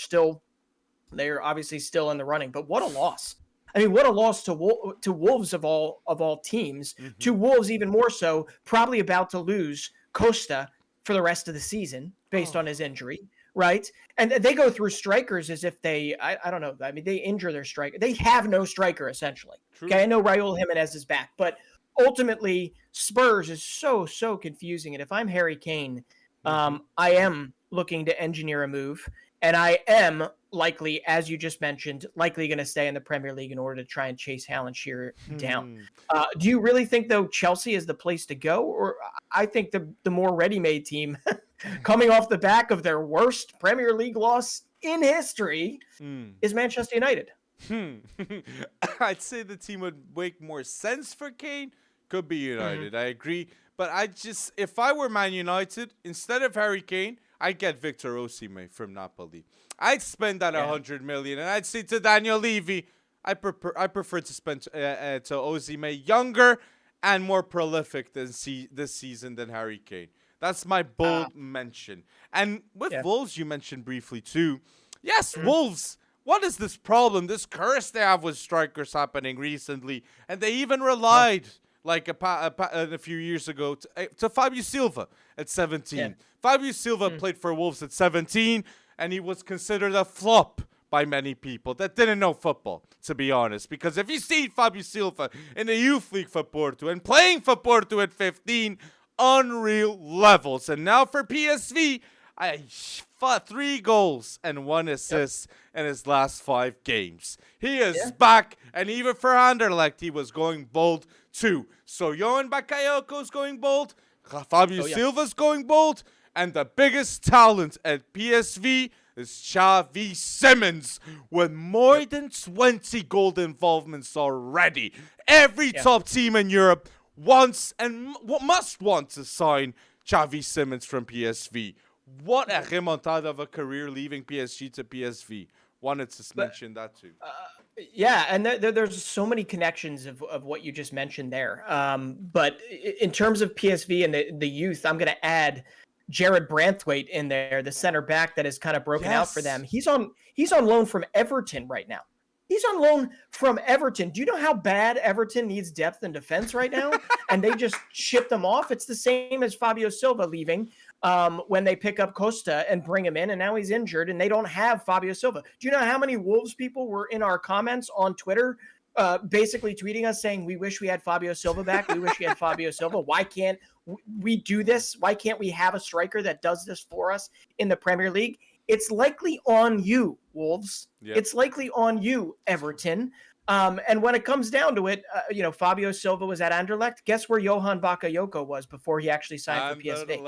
obviously still in the running. But what a loss! I mean, what a loss to Wolves of all teams. Mm-hmm. To Wolves even more so, probably about to lose Costa for the rest of the season based on his injury, right? And they go through strikers as if I don't know. I mean, they injure their striker. They have no striker essentially. True. Okay, I know Raul Jimenez is back, but ultimately Spurs is so confusing. And if I'm Harry Kane, I am looking to engineer a move, and I am likely, as you just mentioned, likely going to stay in the Premier League in order to try and chase Haaland Shearer down. Do you really think, though, Chelsea is the place to go? Or I think the more ready-made team coming off the back of their worst Premier League loss in history is Manchester United. I'd say the team would make more sense for Kane. Could be United, I agree. But if I were Man United, instead of Harry Kane, I'd get Victor Osimhen from Napoli. I'd spend that 100 million, and I'd say to Daniel Levy, I prefer to spend to Osimhen, younger and more prolific this season than Harry Kane. That's my bold mention. And with Wolves, you mentioned briefly too. Yes, Wolves. What is this problem, this curse they have with strikers happening recently? And they even relied, like a few years ago, to Fabio Silva at 17. Yeah. Fabio Silva played for Wolves at 17, and he was considered a flop by many people that didn't know football, to be honest. Because if you see Fabio Silva in the youth league for Porto and playing for Porto at 15, unreal levels. And now for PSV, 3 goals and 1 assist in his last 5 games. He is back, and even for Anderlecht, he was going bold too. So Johan Bakayoko's going bold, Fabio Silva's going bold, and the biggest talent at PSV is Xavi Simons with more than 20 goal involvements already. Every top team in Europe wants and must want to sign Xavi Simons from PSV. What a remontada of a career leaving PSG to PSV. Wanted to mention that too. And there's so many connections of what you just mentioned there. But in terms of PSV and the youth, I'm going to add Jared Branthwaite in there, the center back that is kind of broken out for them. He's on loan from Everton right now. He's on loan from Everton. Do you know how bad Everton needs depth and defense right now? And they just ship them off. It's the same as Fabio Silva leaving when they pick up Costa and bring him in, and now he's injured, and they don't have Fabio Silva. Do you know how many Wolves people were in our comments on Twitter basically tweeting us saying, we wish we had Fabio Silva back. We wish we had Fabio Silva. Why can't we do this? Why can't we have a striker that does this for us in the Premier League? It's likely on you, Wolves. Yep. It's likely on you, Everton. And when it comes down to it, Fabio Silva was at Anderlecht. Guess where Johan Bakayoko was before he actually signed for PSV?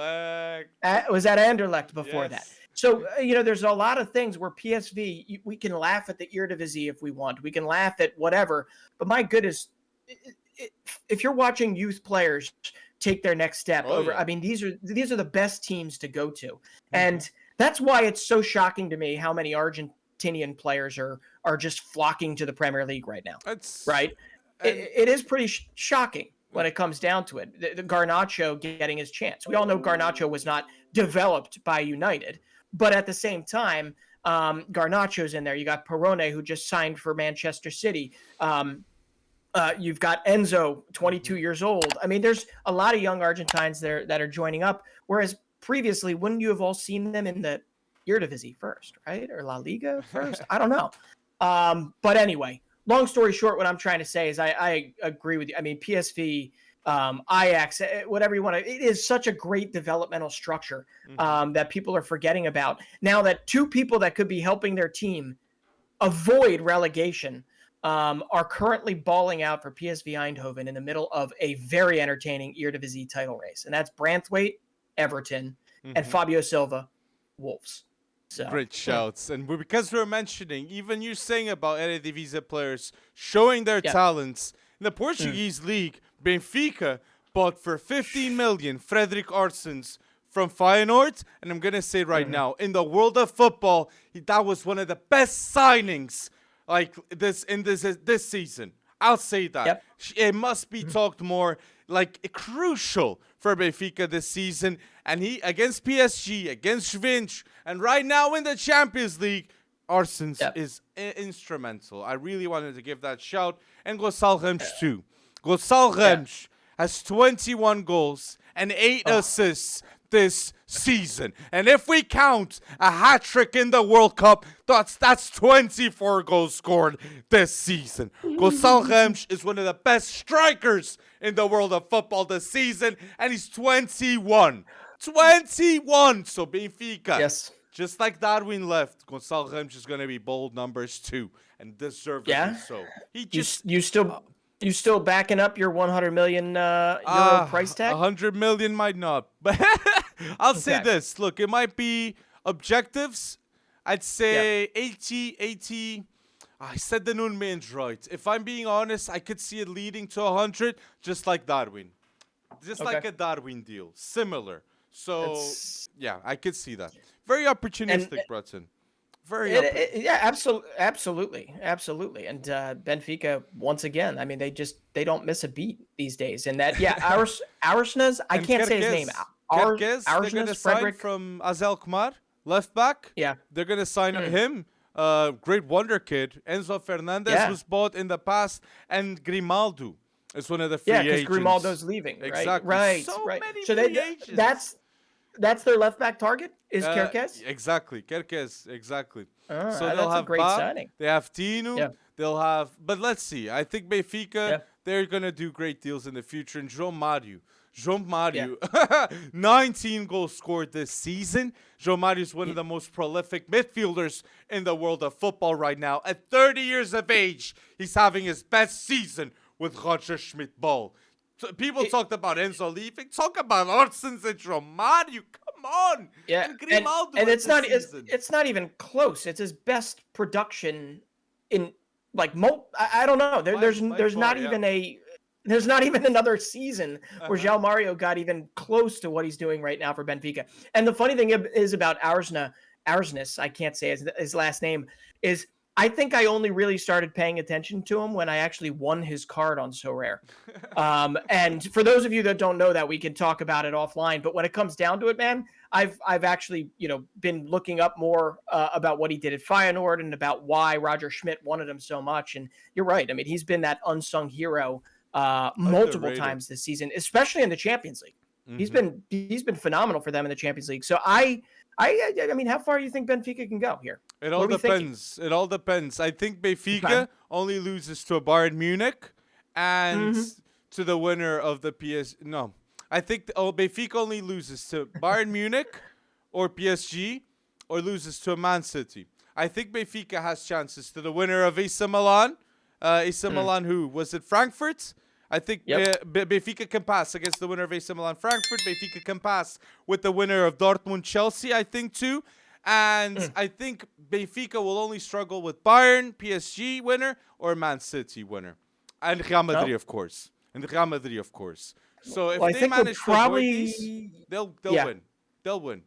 Was at Anderlecht before that. So, there's a lot of things where PSV, we can laugh at the Eredivisie if we want. We can laugh at whatever. But my goodness, if you're watching youth players take their next step I mean, these are the best teams to go to. And that's why it's so shocking to me how many Argentinian players are just flocking to the Premier League right now. Right? It is pretty shocking when it comes down to it. The Garnacho getting his chance. We all know Garnacho was not developed by United, but at the same time, Garnacho's in there. You got Perone, who just signed for Manchester City. You've got Enzo, 22 years old. I mean, there's a lot of young Argentines there that are joining up, whereas previously, wouldn't you have all seen them in the Eredivisie first, right? Or La Liga first? I don't know. But anyway, long story short, what I'm trying to say is I agree with you. I mean, PSV, Ajax, whatever you want to, it is such a great developmental structure that people are forgetting about. Now that 2 people that could be helping their team avoid relegation are currently balling out for PSV Eindhoven in the middle of a very entertaining Eredivisie title race. And that's Branthwaite, Everton, and Fabio Silva, Wolves. So, great shouts. And because we're mentioning, even you saying about Eredivisie players showing their talents, in the Portuguese league, Benfica bought for 15 million Frederick Arsens from Feyenoord. And I'm going to say right now, in the world of football, that was one of the best signings like this season. I'll say that. Yep. It must be talked more, like, crucial for Benfica this season. And he, against PSG, against Vinch, and right now in the Champions League, Arsens is instrumental. I really wanted to give that shout. And Gonçalo Ramos too. Gonçalo Ramos has 21 goals and 8 assists this season. And if we count a hat-trick in the World Cup, that's 24 goals scored this season. Gonçalo Ramos is one of the best strikers in the world of football this season, and he's 21. 21! So Benfica, just like Darwin left, Gonçalo Ramos is going to be bold numbers too, and deservedly so. He just... You still backing up your 100 million euro price tag? 100 million might not, but I'll say this. Look, it might be objectives. I'd say 80. I said the Noon Man's right. If I'm being honest, I could see it leading to 100, just like Darwin. Just like a Darwin deal. Similar. So, yeah, I could see that. Very opportunistic, Breton. Absolutely. And Benfica, once again, I mean, they don't miss a beat these days. And that, Arsnes, I can't say his name. They're going to sign from Azel Kumar, left back. Yeah. They're going to sign him. Great Wonderkid. Enzo Fernandez was bought in the past. And Grimaldo is one of the free agents. Yeah, because Grimaldo's leaving, right? Exactly. Right. So many free agents. That's their left back target, is Kerkez? Exactly. Kerkez, exactly. So they'll have a great signing. They have Tino. Yeah. They'll have, but let's see. I think Benfica, they're going to do great deals in the future. And João Mario, 19 goals scored this season. João Mario is one of the most prolific midfielders in the world of football right now. At 30 years of age, he's having his best season with Roger Schmidt Ball. People talked about Enzo leaving. Talk about Arsens and Romario. Come on. Yeah. And Grimaldo. And it's not even close. It's his best production in I don't know. There's not even another season where João Mario got even close to what he's doing right now for Benfica. And the funny thing is about Arsnes, I can't say his last name, is I think I only really started paying attention to him when I actually won his card on So Rare. And for those of you that don't know that, we can talk about it offline. But when it comes down to it, man, I've actually been looking up more about what he did at Feyenoord and about why Roger Schmidt wanted him so much. And you're right. I mean, he's been that unsung hero multiple times this season, especially in the Champions League. Mm-hmm. He's been phenomenal for them in the Champions League. So I mean, how far do you think Benfica can go here? It all depends. It all depends. I think Benfica only loses to Bayern Munich and to the winner of the No, I think Benfica only loses to Bayern Munich or PSG or loses to Man City. I think Benfica has chances to the winner of AC Milan. AC Milan, who was it? Frankfurt. I think Benfica can pass against the winner of AC Milan Frankfurt. Benfica can pass with the winner of Dortmund Chelsea, I think, too. And I think Benfica will only struggle with Bayern, PSG winner, or Man City winner. And Real Madrid, of course. So if they manage to avoid these, they'll win. They'll win.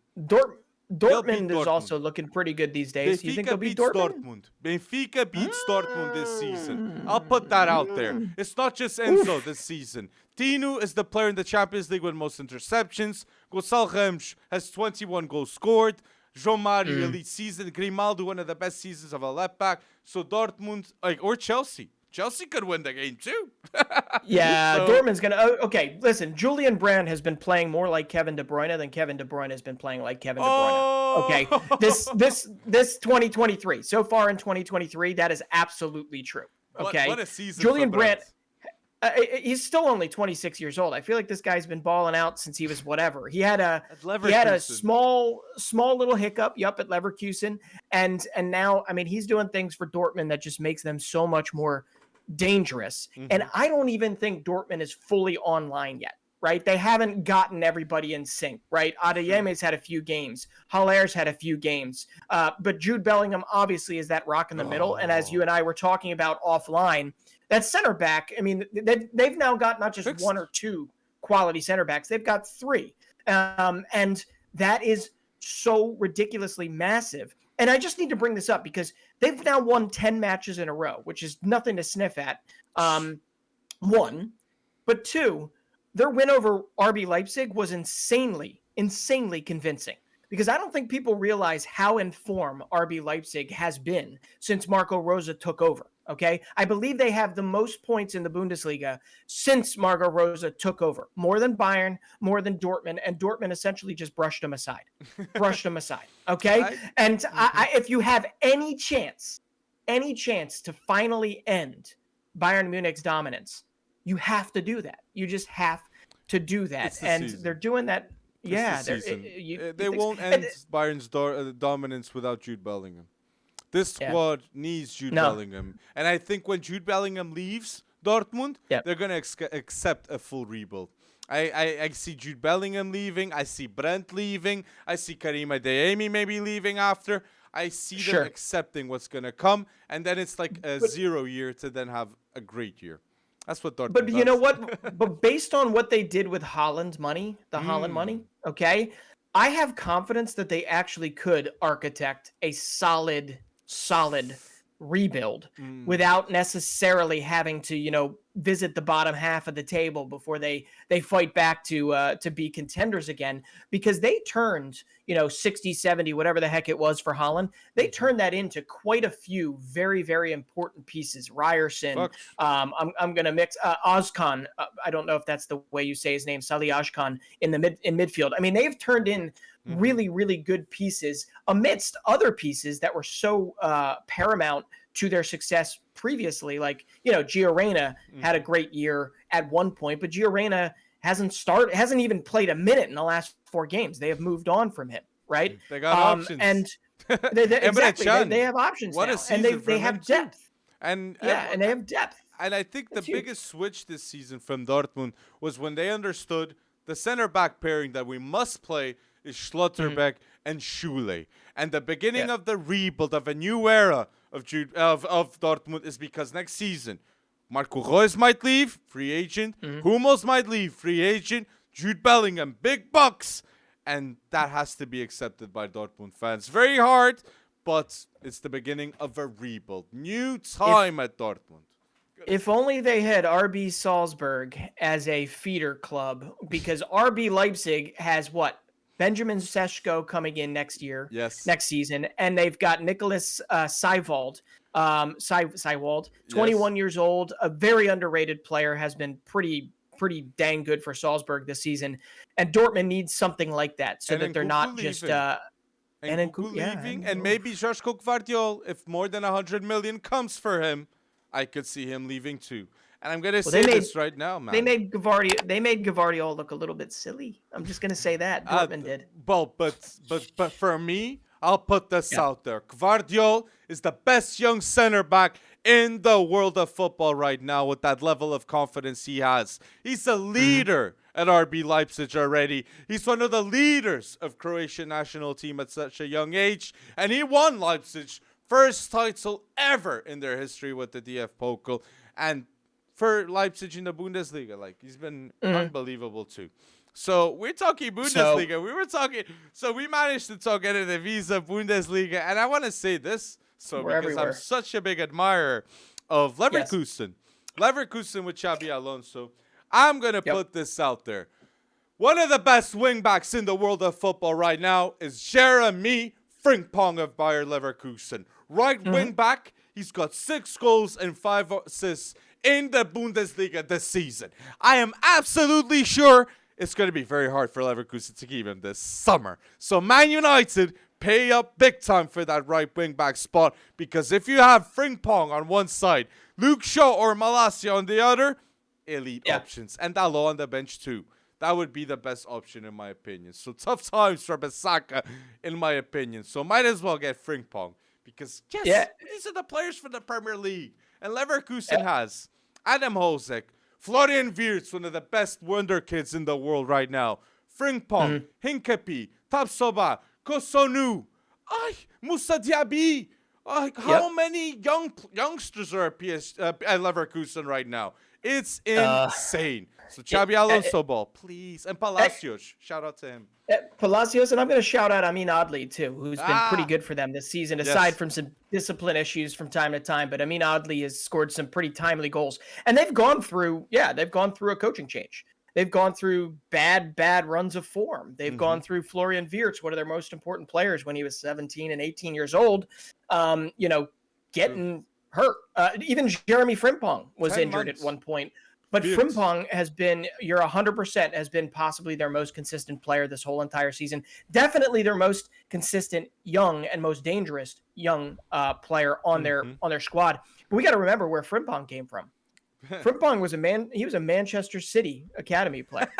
Dortmund is also looking pretty good these days. You think they'll beat Dortmund? Benfica beats Dortmund this season. I'll put that out there. It's not just Enzo this season. Tino is the player in the Champions League with most interceptions. Gonçalo Ramos has 21 goals scored. João Mario, elite season. Grimaldo, one of the best seasons of a left back. So Dortmund, or Chelsea. Chelsea could win the game too. Dortmund's going to... Okay, listen. Julian Brand has been playing more like Kevin De Bruyne than Kevin De Bruyne has been playing like Kevin De Bruyne. Okay, this 2023. So far in 2023, that is absolutely true. Okay? What a season Julian Brand... he's still only 26 years old. I feel like this guy's been balling out since he was whatever. He had a small little hiccup, at Leverkusen, and now, I mean, he's doing things for Dortmund that just makes them so much more dangerous. And I don't even think Dortmund is fully online yet, right? They haven't gotten everybody in sync, right? Adeyeme's had a few games. Haller's had a few games. But Jude Bellingham obviously is that rock in the middle. And as you and I were talking about offline, that center back, I mean, they've now got not just one or two quality center backs. They've got three. And that is so ridiculously massive. and I just need to bring this up because they've now won 10 matches in a row, which is nothing to sniff at. One, but two, their win over RB Leipzig was insanely convincing. Because I don't think people realize how in form RB Leipzig has been since Marco Rose took over, okay? I believe they have the most points in the Bundesliga since Marco Rose took over. More than Bayern, more than Dortmund, and Dortmund essentially just brushed them aside. Okay? And if you have any chance to finally end Bayern Munich's dominance, you have to do that. You just have to do that. And they're doing that. Yeah, they won't end Bayern's dominance without Jude Bellingham. This squad needs Jude Bellingham, and I think when Jude Bellingham leaves Dortmund, they're gonna accept a full rebuild. I see Jude Bellingham leaving. I see Brent leaving. I see Karim Adeyemi maybe leaving after. I see them accepting what's gonna come, and then it's like a 0 year to then have a great year. That's what Dortmund does. You know what? But based on what they did with Haaland's money, Haaland money, okay, I have confidence that they actually could architect a solid rebuild without necessarily having to, visit the bottom half of the table before they fight back to be contenders again, because they turned, 60, 70, whatever the heck it was for Haaland. They turned that into quite a few very, very important pieces. Ryerson, I'm going to mix Ozkan. I don't know if that's the way you say his name, Salih Ozkan in midfield. I mean, they've turned in really, really good pieces amidst other pieces that were so paramount to their success previously. Like, Gio Reyna had a great year at one point, but Gio Reyna hasn't even played a minute in the last 4 games. They have moved on from him, right? They got options. And exactly, they have options now. And they have depth. And they have depth. And I think the biggest switch this season from Dortmund was when they understood the center back pairing that we must play is Schlotterbeck and Schule. And the beginning of the rebuild of a new era of Dortmund is because next season, Marco Reus might leave, free agent. Hummels might leave, free agent. Jude Bellingham, big bucks. And that has to be accepted by Dortmund fans. Very hard, but it's the beginning of a rebuild. New time at Dortmund. If only they had RB Salzburg as a feeder club, because RB Leipzig has what? Benjamin Sesko coming in next season, and they've got Nicholas Seiwald, 21 years old, a very underrated player, has been pretty dang good for Salzburg this season, and Dortmund needs something like that so that they're not just and leaving, and maybe Joško Gvardiol, if more than 100 million comes for him, I could see him leaving too. And I'm gonna say this right now, man. They made Gvardiol look a little bit silly. I'm just gonna say that Dortmund did. Well, but for me, I'll put this out there. Gvardiol is the best young center back in the world of football right now with that level of confidence he has. He's a leader at RB Leipzig already. He's one of the leaders of Croatian national team at such a young age, and he won Leipzig's first title ever in their history with the DF Pokal. And for Leipzig in the Bundesliga, he's been unbelievable too. So we're talking Bundesliga. We managed to talk Eredivisie, Bundesliga, and I want to say this. Because I'm such a big admirer of Leverkusen. Leverkusen with Xabi Alonso. I'm gonna put this out there. One of the best wingbacks in the world of football right now is Jeremy Frimpong of Bayer Leverkusen. Right wing back. He's got 6 goals and 5 assists in the Bundesliga this season. I am absolutely sure it's going to be very hard for Leverkusen to keep him this summer. So Man United, pay up big time for that right wing back spot, because if you have Frimpong on one side, Luke Shaw or Malacia on the other, elite options. And Dalot on the bench too. That would be the best option in my opinion. So tough times for Bissaka in my opinion. So might as well get Frimpong, because these are the players for the Premier League. And Leverkusen has Adam Hosek, Florian Wirtz, one of the best Wonderkids in the world right now, Frimpong, Hinkepi, Tapsoba, Kosonu, Moussa Diaby. How many youngsters are at Leverkusen right now? It's Uh, insane. So Xabi Alonso ball, please. And Palacios. Shout out to him. Palacios, and I'm going to shout out Amin Adli too, who's been pretty Ah, good for them this season, yes. aside from some discipline issues from time to time. But Amin Adli has scored some pretty timely goals, and they've gone through a coaching change. They've gone through bad runs of form. They've gone through Florian Wirtz, one of their most important players when he was 17 and 18 years old, getting hurt. Even Jeremy Frimpong was injured at one point. But Frimpong has been, you're 100%, has been possibly their most consistent player this whole entire season. Definitely their most consistent young and most dangerous young player on their squad. But we got to remember where Frimpong came from. Frimpong was he was a Manchester City academy player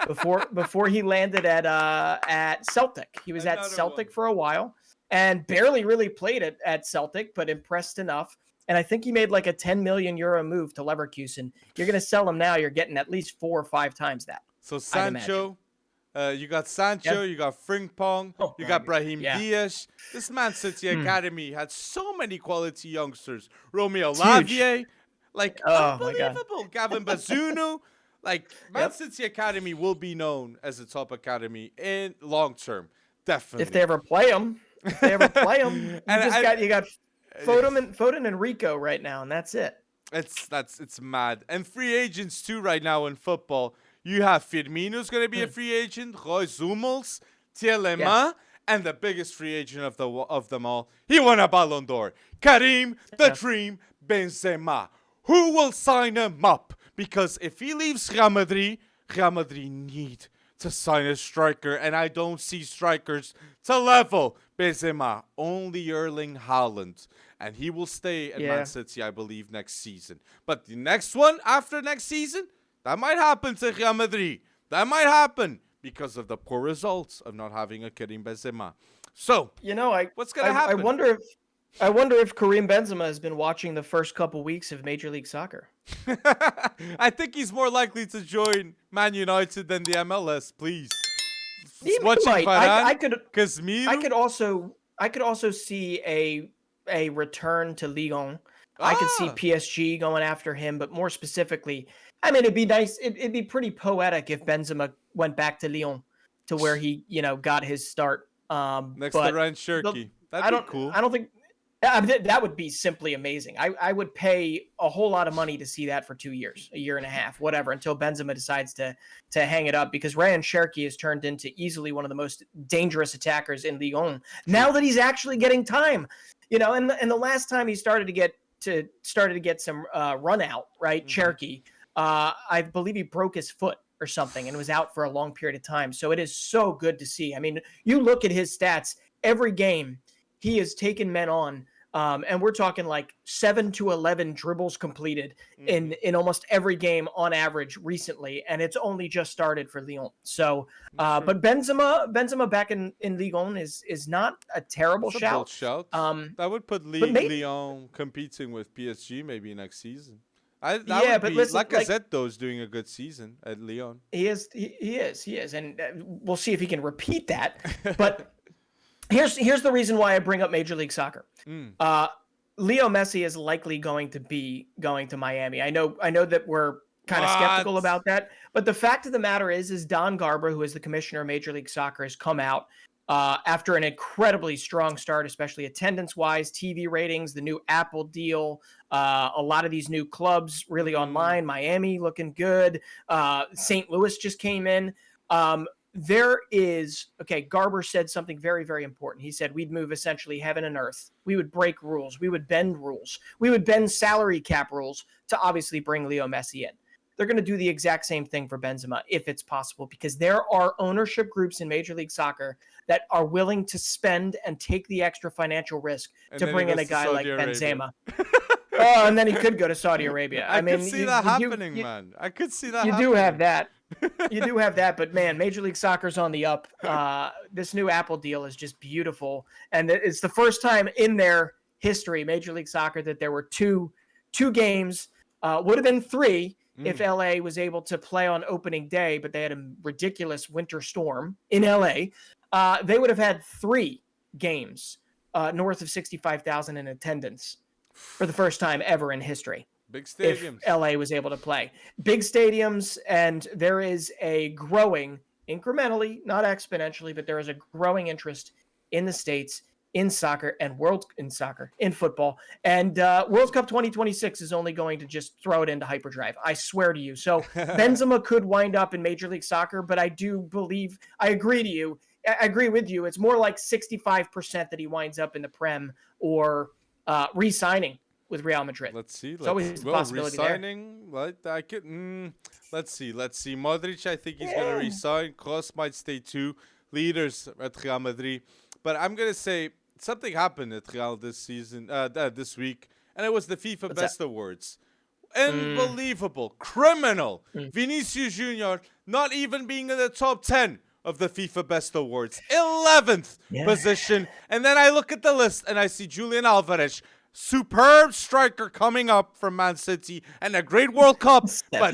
before he landed at Celtic. He was at Celtic for a while and barely really played at Celtic, but impressed enough. And I think he made like a 10 million euro move to Leverkusen. You're going to sell him now. You're getting at least 4 or 5 times that. So Sancho, you got Sancho, you got Frimpong, you got Brahim Diaz. This Man City Academy had so many quality youngsters. Romeo Lavie, unbelievable. Gavin Bazunu. Man City Academy will be known as a top academy in long term. Definitely. If they ever play them. You got Foden and Rico right now, and that's it. It's mad. And free agents too right now in football. You have Firmino's going to be a free agent, Roy Zumels, Tielemans, and the biggest free agent of them all. He won a Ballon d'Or. Karim the Dream Benzema. Who will sign him up? Because if he leaves Real Madrid need to sign a striker, and I don't see strikers to level Benzema. Only Erling Haaland. And he will stay at Man City, I believe, next season. But the next one after next season, that might happen to Real Madrid. That might happen because of the poor results of not having a Karim Benzema. So, what's going to happen? I wonder if Karim Benzema has been watching the first couple weeks of Major League Soccer. I think he's more likely to join Man United than the MLS, please. He might. I could also see a return to Lyon. I could see PSG going after him, but more specifically, I mean, it'd be nice. It'd be pretty poetic if Benzema went back to Lyon, to where he, got his start. Next to Ryan Cherky. That'd be cool. I don't think that would be simply amazing. I would pay a whole lot of money to see that for 2 years, a year and a half, whatever, until Benzema decides to hang it up, because Ryan Cherky has turned into easily one of the most dangerous attackers in Ligue 1. Now that he's actually getting time, and the last time he started to get some run out, right? Cherky, I believe he broke his foot or something and was out for a long period of time. So it is so good to see. I mean, you look at his stats every game. He has taken men on, and we're talking like 7 to 11 dribbles completed in almost every game on average recently, and it's only just started for Lyon. So, but Benzema back in Ligue 1 is not a terrible shout. That would put Lyon competing with PSG maybe next season. Lacazette though is doing a good season at Lyon. He is, and we'll see if he can repeat that. But Here's the reason why I bring up Major League Soccer. Leo Messi is likely going to be going to Miami. I know that we're kind of skeptical about that, but the fact of the matter is Don Garber, who is the commissioner of Major League Soccer, has come out after an incredibly strong start, especially attendance-wise, TV ratings, the new Apple deal, a lot of these new clubs really online. Miami looking good. St. Louis just came in. Garber said something very, very important. He said we'd move essentially heaven and earth. We would break rules. We would bend rules. We would bend salary cap rules to obviously bring Leo Messi in. They're going to do the exact same thing for Benzema if it's possible, because there are ownership groups in Major League Soccer that are willing to spend and take the extra financial risk to bring in a guy like Benzema. And then he could go to Saudi Arabia. I could see that happening, man. I could see that happening. You do have that. You do have that, but man, Major League Soccer's on the up. This new Apple deal is just beautiful, and it's the first time in their history, Major League Soccer, that there were two games. Would have been 3 if LA was able to play on opening day, but they had a ridiculous winter storm in LA. They would have had 3 games north of 65,000 in attendance for the first time ever in history. Big if stadiums. LA was able to play. Big stadiums, and there is a growing, incrementally, not exponentially, but there is a growing interest in the States in soccer and in football. And World Cup 2026 is only going to just throw it into hyperdrive. I swear to you. So Benzema could wind up in Major League Soccer, but I agree with you. It's more like 65% that he winds up in the Prem or re-signing with Real Madrid. Let's see. It's always a possibility resigning. I could. Let's see. Modric, I think he's gonna resign. Kroos might stay too. Leaders at Real Madrid, but I'm gonna say something happened at Real this season, this week, and it was the FIFA Best Awards. Unbelievable, criminal. Vinicius Junior not even being in the top 10 of the FIFA Best Awards, 11th position. And then I look at the list and I see Julian Alvarez, superb striker coming up from Man City and a great World Cup, but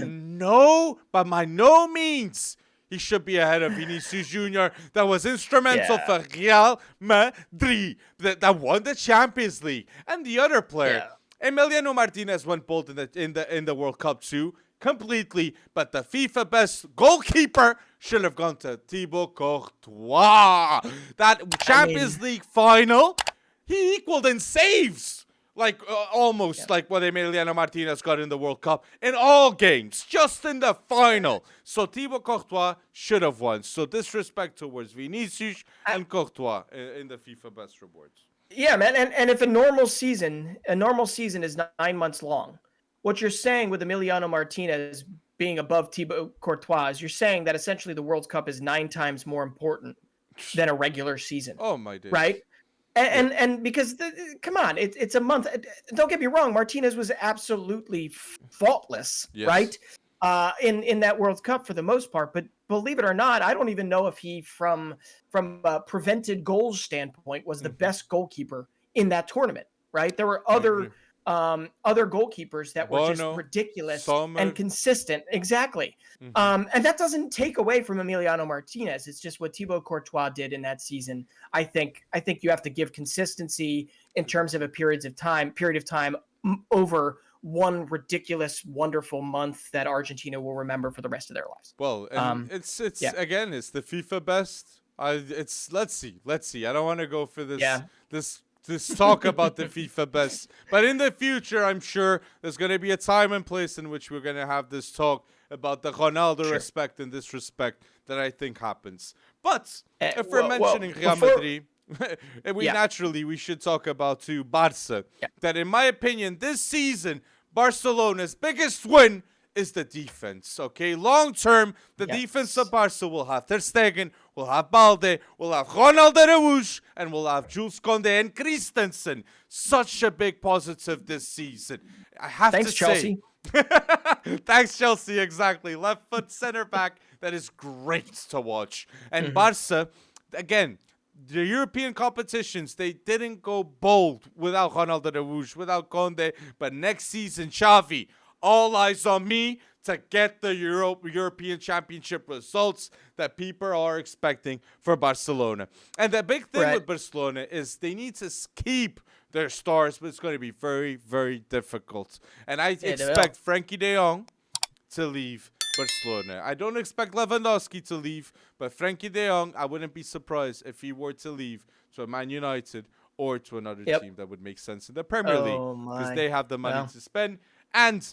by no means he should be ahead of Vinicius Junior that was instrumental for Real Madrid that won the Champions League. And the other player, Emiliano Martinez, went bold in the World Cup too, completely. But the FIFA Best Goalkeeper should have gone to Thibaut Courtois. That Champions League final, he equaled in saves. Like almost like what Emiliano Martinez got in the World Cup in all games, just in the final. So Thibaut Courtois should have won. So disrespect towards Vinicius and Courtois in the FIFA Best Awards. Yeah, man. And if a normal season is 9 months long, what you're saying with Emiliano Martinez being above Thibaut Courtois is you're saying that essentially the World Cup is 9 times more important than a regular season. Oh my days. Right? And because come on, it's a month. Don't get me wrong, Martinez was absolutely faultless, right? In that World Cup for the most part. But believe it or not, I don't even know if he, from a prevented goals standpoint, was the best goalkeeper in that tournament. Right? There were other goalkeepers that were just ridiculous and consistent. Exactly. And that doesn't take away from Emiliano Martinez. It's just what Thibaut Courtois did in that season. I think you have to give consistency in terms of a period of time over one ridiculous, wonderful month that Argentina will remember for the rest of their lives. Well, and it's again, it's the FIFA Best. Let's see. I don't want to go for this talk about the FIFA Best. But in the future, I'm sure there's going to be a time and place in which we're going to have this talk about the Ronaldo respect and disrespect that I think happens. But if we're mentioning Real Madrid, we should talk about too Barca. That in my opinion, this season, Barcelona's biggest win is the defense, okay? Long term, the defense of Barca will have Ter Stegen, will have Balde, will have Ronald Araújo, and will have Jules Koundé and Christensen. Such a big positive this season. I have to say. Chelsea. Thanks, Chelsea, exactly. Left foot center back. That is great to watch. And Barca, again, the European competitions, they didn't go bold without Ronald Araújo, without Koundé. But next season, Xavi, all eyes on me to get the European Championship results that people are expecting for Barcelona. And the big thing with Barcelona is they need to keep their stars, but it's going to be very, very difficult. And I expect Frankie de Jong to leave Barcelona. I don't expect Lewandowski to leave, but Frankie de Jong, I wouldn't be surprised if he were to leave to a Man United or to another team that would make sense in the Premier League because they have the money to spend. And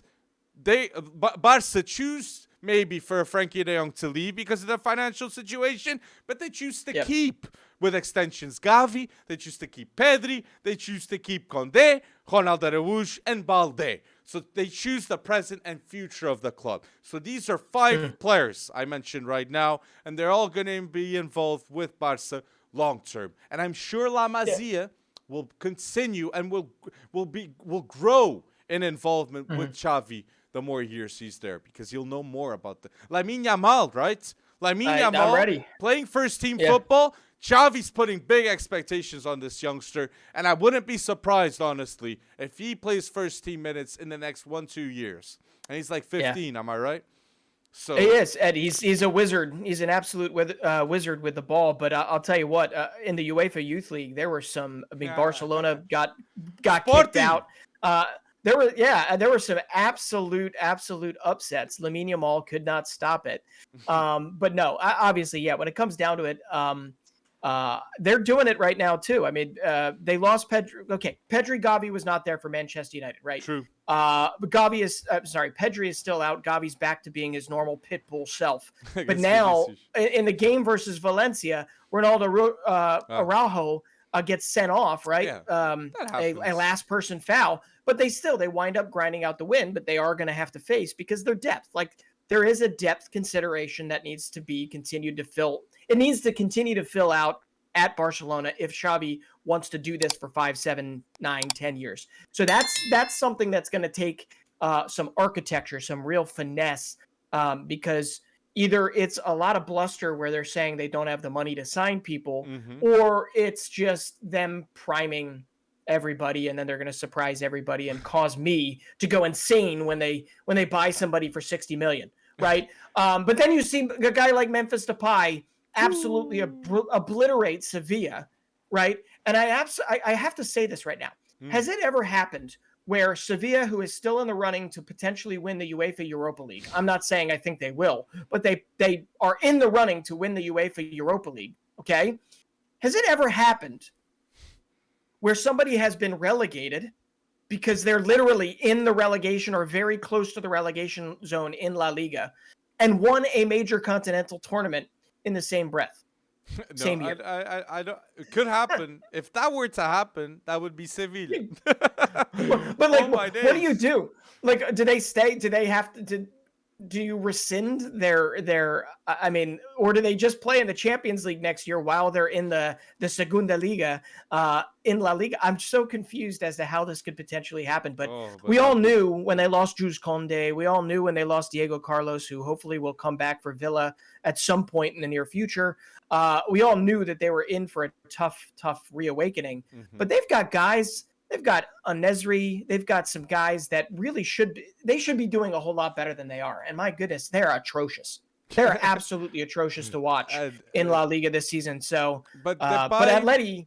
Barca choose maybe for Frankie de Jong to leave because of the financial situation, but they choose to keep with extensions Gavi, they choose to keep Pedri, they choose to keep Koundé, Ronald Araújo, and Balde. So they choose the present and future of the club. So these are 5 players I mentioned right now, and they're all going to be involved with Barca long term. And I'm sure La Masia will continue and will grow in involvement with Xavi the more years he's there, because he'll know more about the Lamine Yamal, right? Lamine Yamal playing first team football. Xavi's putting big expectations on this youngster, and I wouldn't be surprised, honestly, if he plays first team minutes in the next 1-2 years. And he's like 15, am I right? So he is, Ed. He's a wizard. He's an absolute wizard with the ball. But I'll tell you what, in the UEFA Youth League, there were some. I mean, Barcelona got kicked out. there were some absolute upsets. Lamine Yamal could not stop it. But no, obviously, yeah, when it comes down to it, they're doing it right now too. I mean, they lost Pedri. Okay, Pedri Gavi was not there for Manchester United, right? True. But Pedri is still out. Gavi's back to being his normal pit bull self. But now, in the game versus Valencia, Ronaldo Araujo gets sent off, right? Yeah, a last person foul, but they wind up grinding out the win, but they are going to have to face because their depth, like there is a depth consideration that needs to be continued to fill. It needs to continue to fill out at Barcelona if Xavi wants to do this for 5, 7, 9, 10 years. So that's something that's going to take some architecture, some real finesse, because either it's a lot of bluster where they're saying they don't have the money to sign people, or it's just them priming everybody and then they're going to surprise everybody and cause me to go insane when they buy somebody for 60 million, right? But then you see a guy like Memphis Depay absolutely obliterate Sevilla, right? And I have to say this right now. Has it ever happened where Sevilla, who is still in the running to potentially win the UEFA Europa League, I'm not saying I think they will, but they are in the running to win the UEFA Europa League, okay? Has it ever happened where somebody has been relegated because they're literally in the relegation or very close to the relegation zone in La Liga and won a major continental tournament in the same breath? Same year. I don't. It could happen. If that were to happen, that would be Sevilla. But like, what do you do? Like, do they stay? Do they have to? Do you rescind their? I mean, or do they just play in the Champions League next year while they're in the Segunda Liga in La Liga? I'm so confused as to how this could potentially happen. But we all knew when they lost Jules Koundé. We all knew when they lost Diego Carlos, who hopefully will come back for Villa at some point in the near future. We all knew that they were in for a tough reawakening. But they've got guys. They've got Nesri. They've got some guys that really should be doing a whole lot better than they are. And my goodness, they're atrocious. They're absolutely atrocious to watch in La Liga this season. So, but Atleti,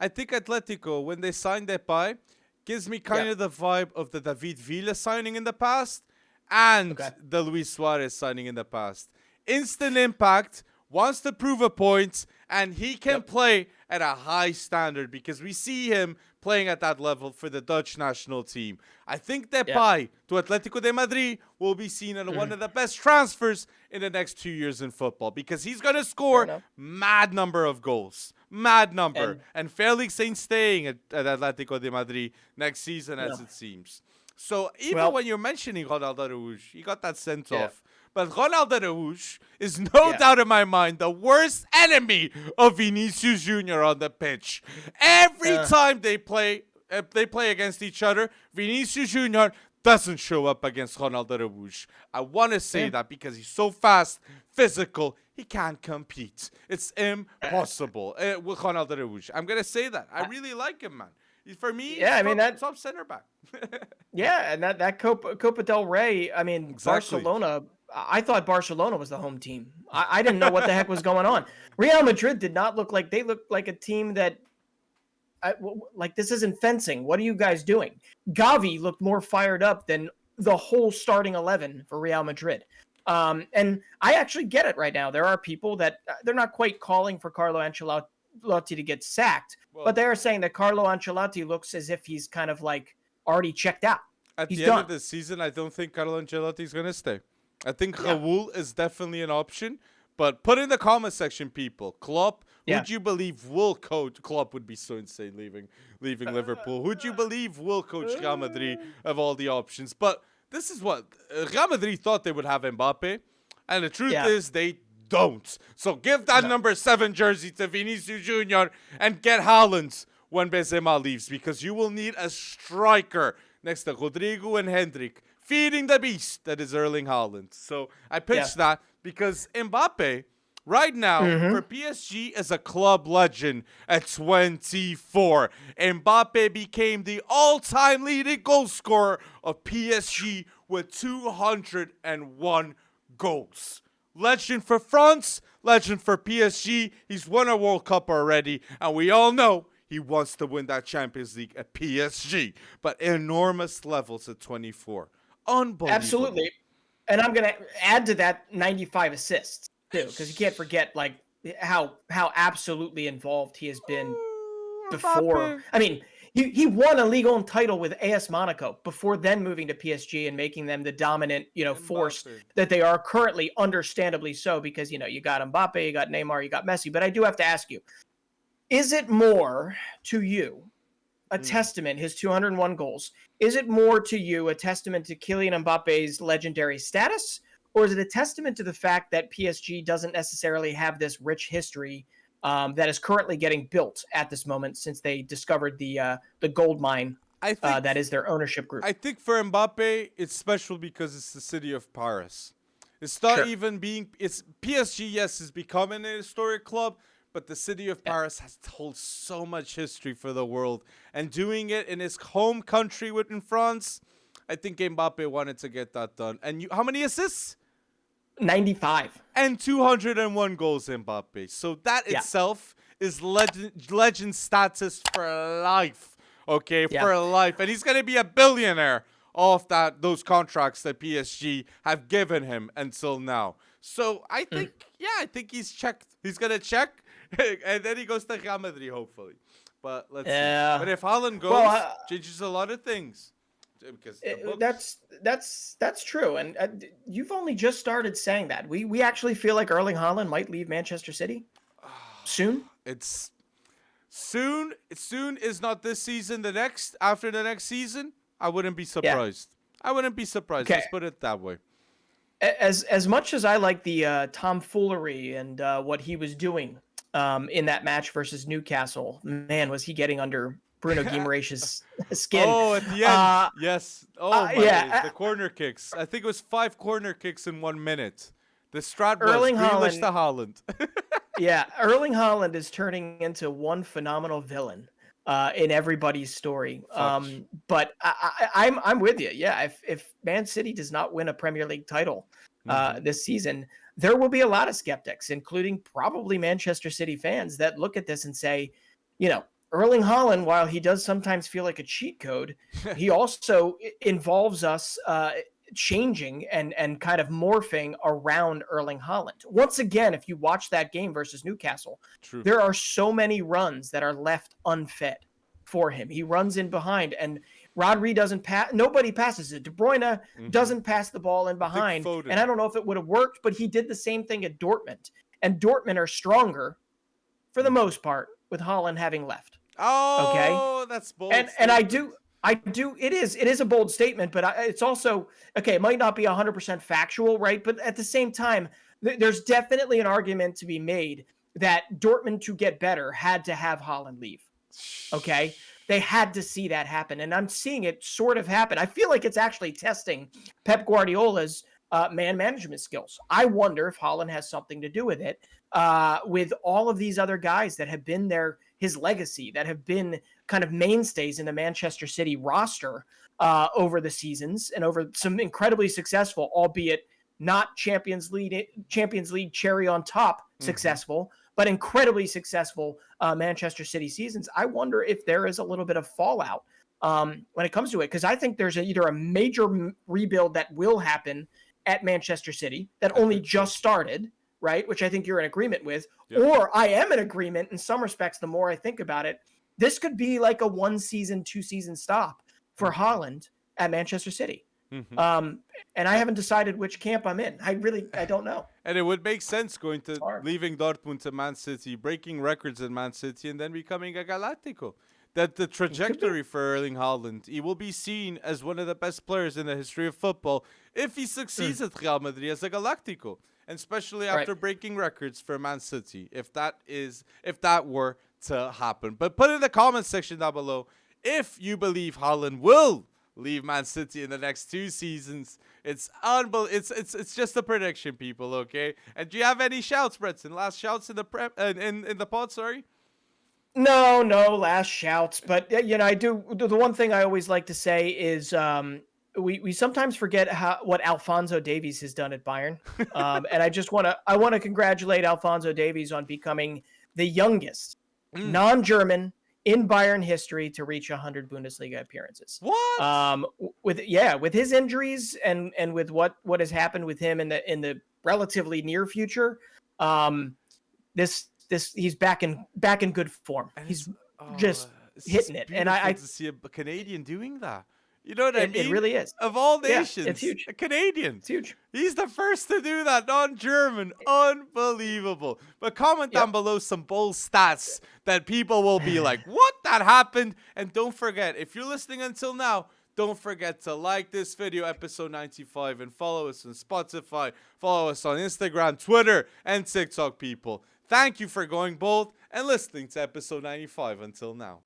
I think Atletico, when they signed Depay, gives me kind of the vibe of the David Villa signing in the past and the Luis Suarez signing in the past. Instant impact, wants to prove a point, and he can play at a high standard because we see him playing at that level for the Dutch national team. I think Depay to Atletico de Madrid will be seen as one of the best transfers in the next 2 years in football because he's going to score mad number of goals. Mad number. And Felix ain't staying at Atletico de Madrid next season as it seems. So even when you're mentioning Ronaldo Araújo, he got that sent off. But Ronaldo Araújo is no doubt in my mind the worst enemy of Vinicius Jr. on the pitch. Every time they play against each other, Vinicius Jr. doesn't show up against Ronaldo Araújo. I want to say that because he's so fast, physical, he can't compete. It's impossible with Ronaldo Araújo. I'm going to say that. I really like him, man. For me, top center back. And that Copa del Rey, I mean, Barcelona, I thought Barcelona was the home team. I didn't know what the heck was going on. Real Madrid did not look like, they looked like a team that, like, this isn't fencing. What are you guys doing? Gavi looked more fired up than the whole starting 11 for Real Madrid. And I actually get it right now. There are people that they're not quite calling for Carlo Ancelotti to get sacked, but they are saying that Carlo Ancelotti looks as if he's kind of like already checked out. At the end of the season, I don't think Carlo Ancelotti is going to stay. I think Raul is definitely an option, but put in the comment section, people. Klopp, who'd you believe will coach? Klopp would be so insane leaving Liverpool. Who'd you believe will coach Real Madrid of all the options? But this is what Real Madrid thought they would have Mbappé, and the truth is they don't. So give that number 7 jersey to Vinicius Jr. and get Haaland when Benzema leaves, because you will need a striker next to Rodrigo and Hendrik, feeding the beast that is Erling Haaland. So I pitched that because Mbappé right now for PSG is a club legend at 24. Mbappé became the all-time leading goal scorer of PSG with 201 goals. Legend for France, legend for PSG. He's won a World Cup already, and we all know he wants to win that Champions League at PSG, but enormous levels at 24. Unbelievable. Absolutely. And I'm going to add to that 95 assists too, because you can't forget like how absolutely involved he has been before. Mbappé. I mean, he won a Ligue 1 title with AS Monaco before then moving to PSG and making them the dominant, force that they are currently, understandably so, because, you got Mbappé, you got Neymar, you got Messi. But I do have to ask you, is it more to you a testament, his 201 goals, is it more to you a testament to Kylian Mbappe's legendary status, or is it a testament to the fact that PSG doesn't necessarily have this rich history that is currently getting built at this moment since they discovered the gold mine that is their ownership group? I think for Mbappe, it's special because it's the city of Paris. It's not even being... It's PSG, yes, is becoming a historic club, but the city of Paris has told so much history for the world. And doing it in his home country within France, I think Mbappe wanted to get that done. And how many assists? 95. And 201 goals, Mbappe. So that itself is legend status for life. Okay, for life. And he's going to be a billionaire off those contracts that PSG have given him until now. So I think, I think he's checked. He's going to check. And then he goes to Real Madrid, hopefully. But let's see. But if Haaland goes, changes a lot of things. Because that's true. And you've only just started saying that. We actually feel like Erling Haaland might leave Manchester City soon. It's soon. Soon is not this season. The next, after the next season, I wouldn't be surprised. I wouldn't be surprised. Let's put it that way. As much as I like the tomfoolery and what he was doing in that match versus Newcastle, man, was he getting under Bruno Guimaraes' skin. Oh, at the end. Yes. Oh, my days. The corner kicks. I think it was 5 corner kicks in 1 minute. The strat was Grealish to Haaland. Erling Haaland is turning into one phenomenal villain in everybody's story. But I'm with you. Yeah, if Man City does not win a Premier League title this season, there will be a lot of skeptics, including probably Manchester City fans, that look at this and say, Erling Haaland, while he does sometimes feel like a cheat code, he also involves us changing and kind of morphing around Erling Haaland. Once again, if you watch that game versus Newcastle, there are so many runs that are left unfed for him. He runs in behind, and Rodri doesn't pass. Nobody passes it. De Bruyne doesn't pass the ball in behind. And I don't know if it would have worked, but he did the same thing at Dortmund. And Dortmund are stronger, for the most part, with Haaland having left. Oh, okay. That's bold. And I do. It is a bold statement, but it's also, it might not be 100% factual, right? But at the same time, there's definitely an argument to be made that Dortmund, to get better, had to have Haaland leave. Okay. They had to see that happen. And I'm seeing it sort of happen. I feel like it's actually testing Pep Guardiola's man management skills. I wonder if Haaland has something to do with it, with all of these other guys that have been his legacy, that have been kind of mainstays in the Manchester City roster over the seasons and over some incredibly successful, albeit not Champions League cherry on top successful, but incredibly successful Manchester City seasons. I wonder if there is a little bit of fallout when it comes to it, because I think there's either a major rebuild that will happen at Manchester City that only just started, right? Which I think you're in agreement with, or I am in agreement in some respects. The more I think about it, this could be like a 1 season, 2 season stop for Haaland at Manchester City. And I haven't decided which camp I'm in. I don't know. And it would make sense leaving Dortmund to Man City, breaking records in Man City, and then becoming a Galactico. That the trajectory for Erling Haaland, he will be seen as one of the best players in the history of football if he succeeds at Real Madrid as a Galactico, and especially after breaking records for Man City, if that were to happen. But put in the comments section down below if you believe Haaland will leave Man City in the next 2 seasons. It's unbelievable. It's just a prediction, people. Okay. And do you have any shouts, Bretson? Last shouts in the in the pod? Sorry. No, last shouts. But I do. The one thing I always like to say is we sometimes forget what Alphonso Davies has done at Bayern, and I want to congratulate Alphonso Davies on becoming the youngest non-German in Bayern history to reach 100 Bundesliga appearances. What? With his injuries and with what has happened with him in the relatively near future, this he's back in good form. And he's it's just hitting it, and I to see a Canadian doing that. You know what I mean? It really is. Of all nations, it's huge. a Canadian. It's huge. He's the first to do that, non-German. Unbelievable. But comment down below some bold stats that people will be like, what, that happened? And don't forget, if you're listening until now, don't forget to like this video, episode 95, and follow us on Spotify, follow us on Instagram, Twitter, and TikTok, people. Thank you for going bold and listening to episode 95 until now.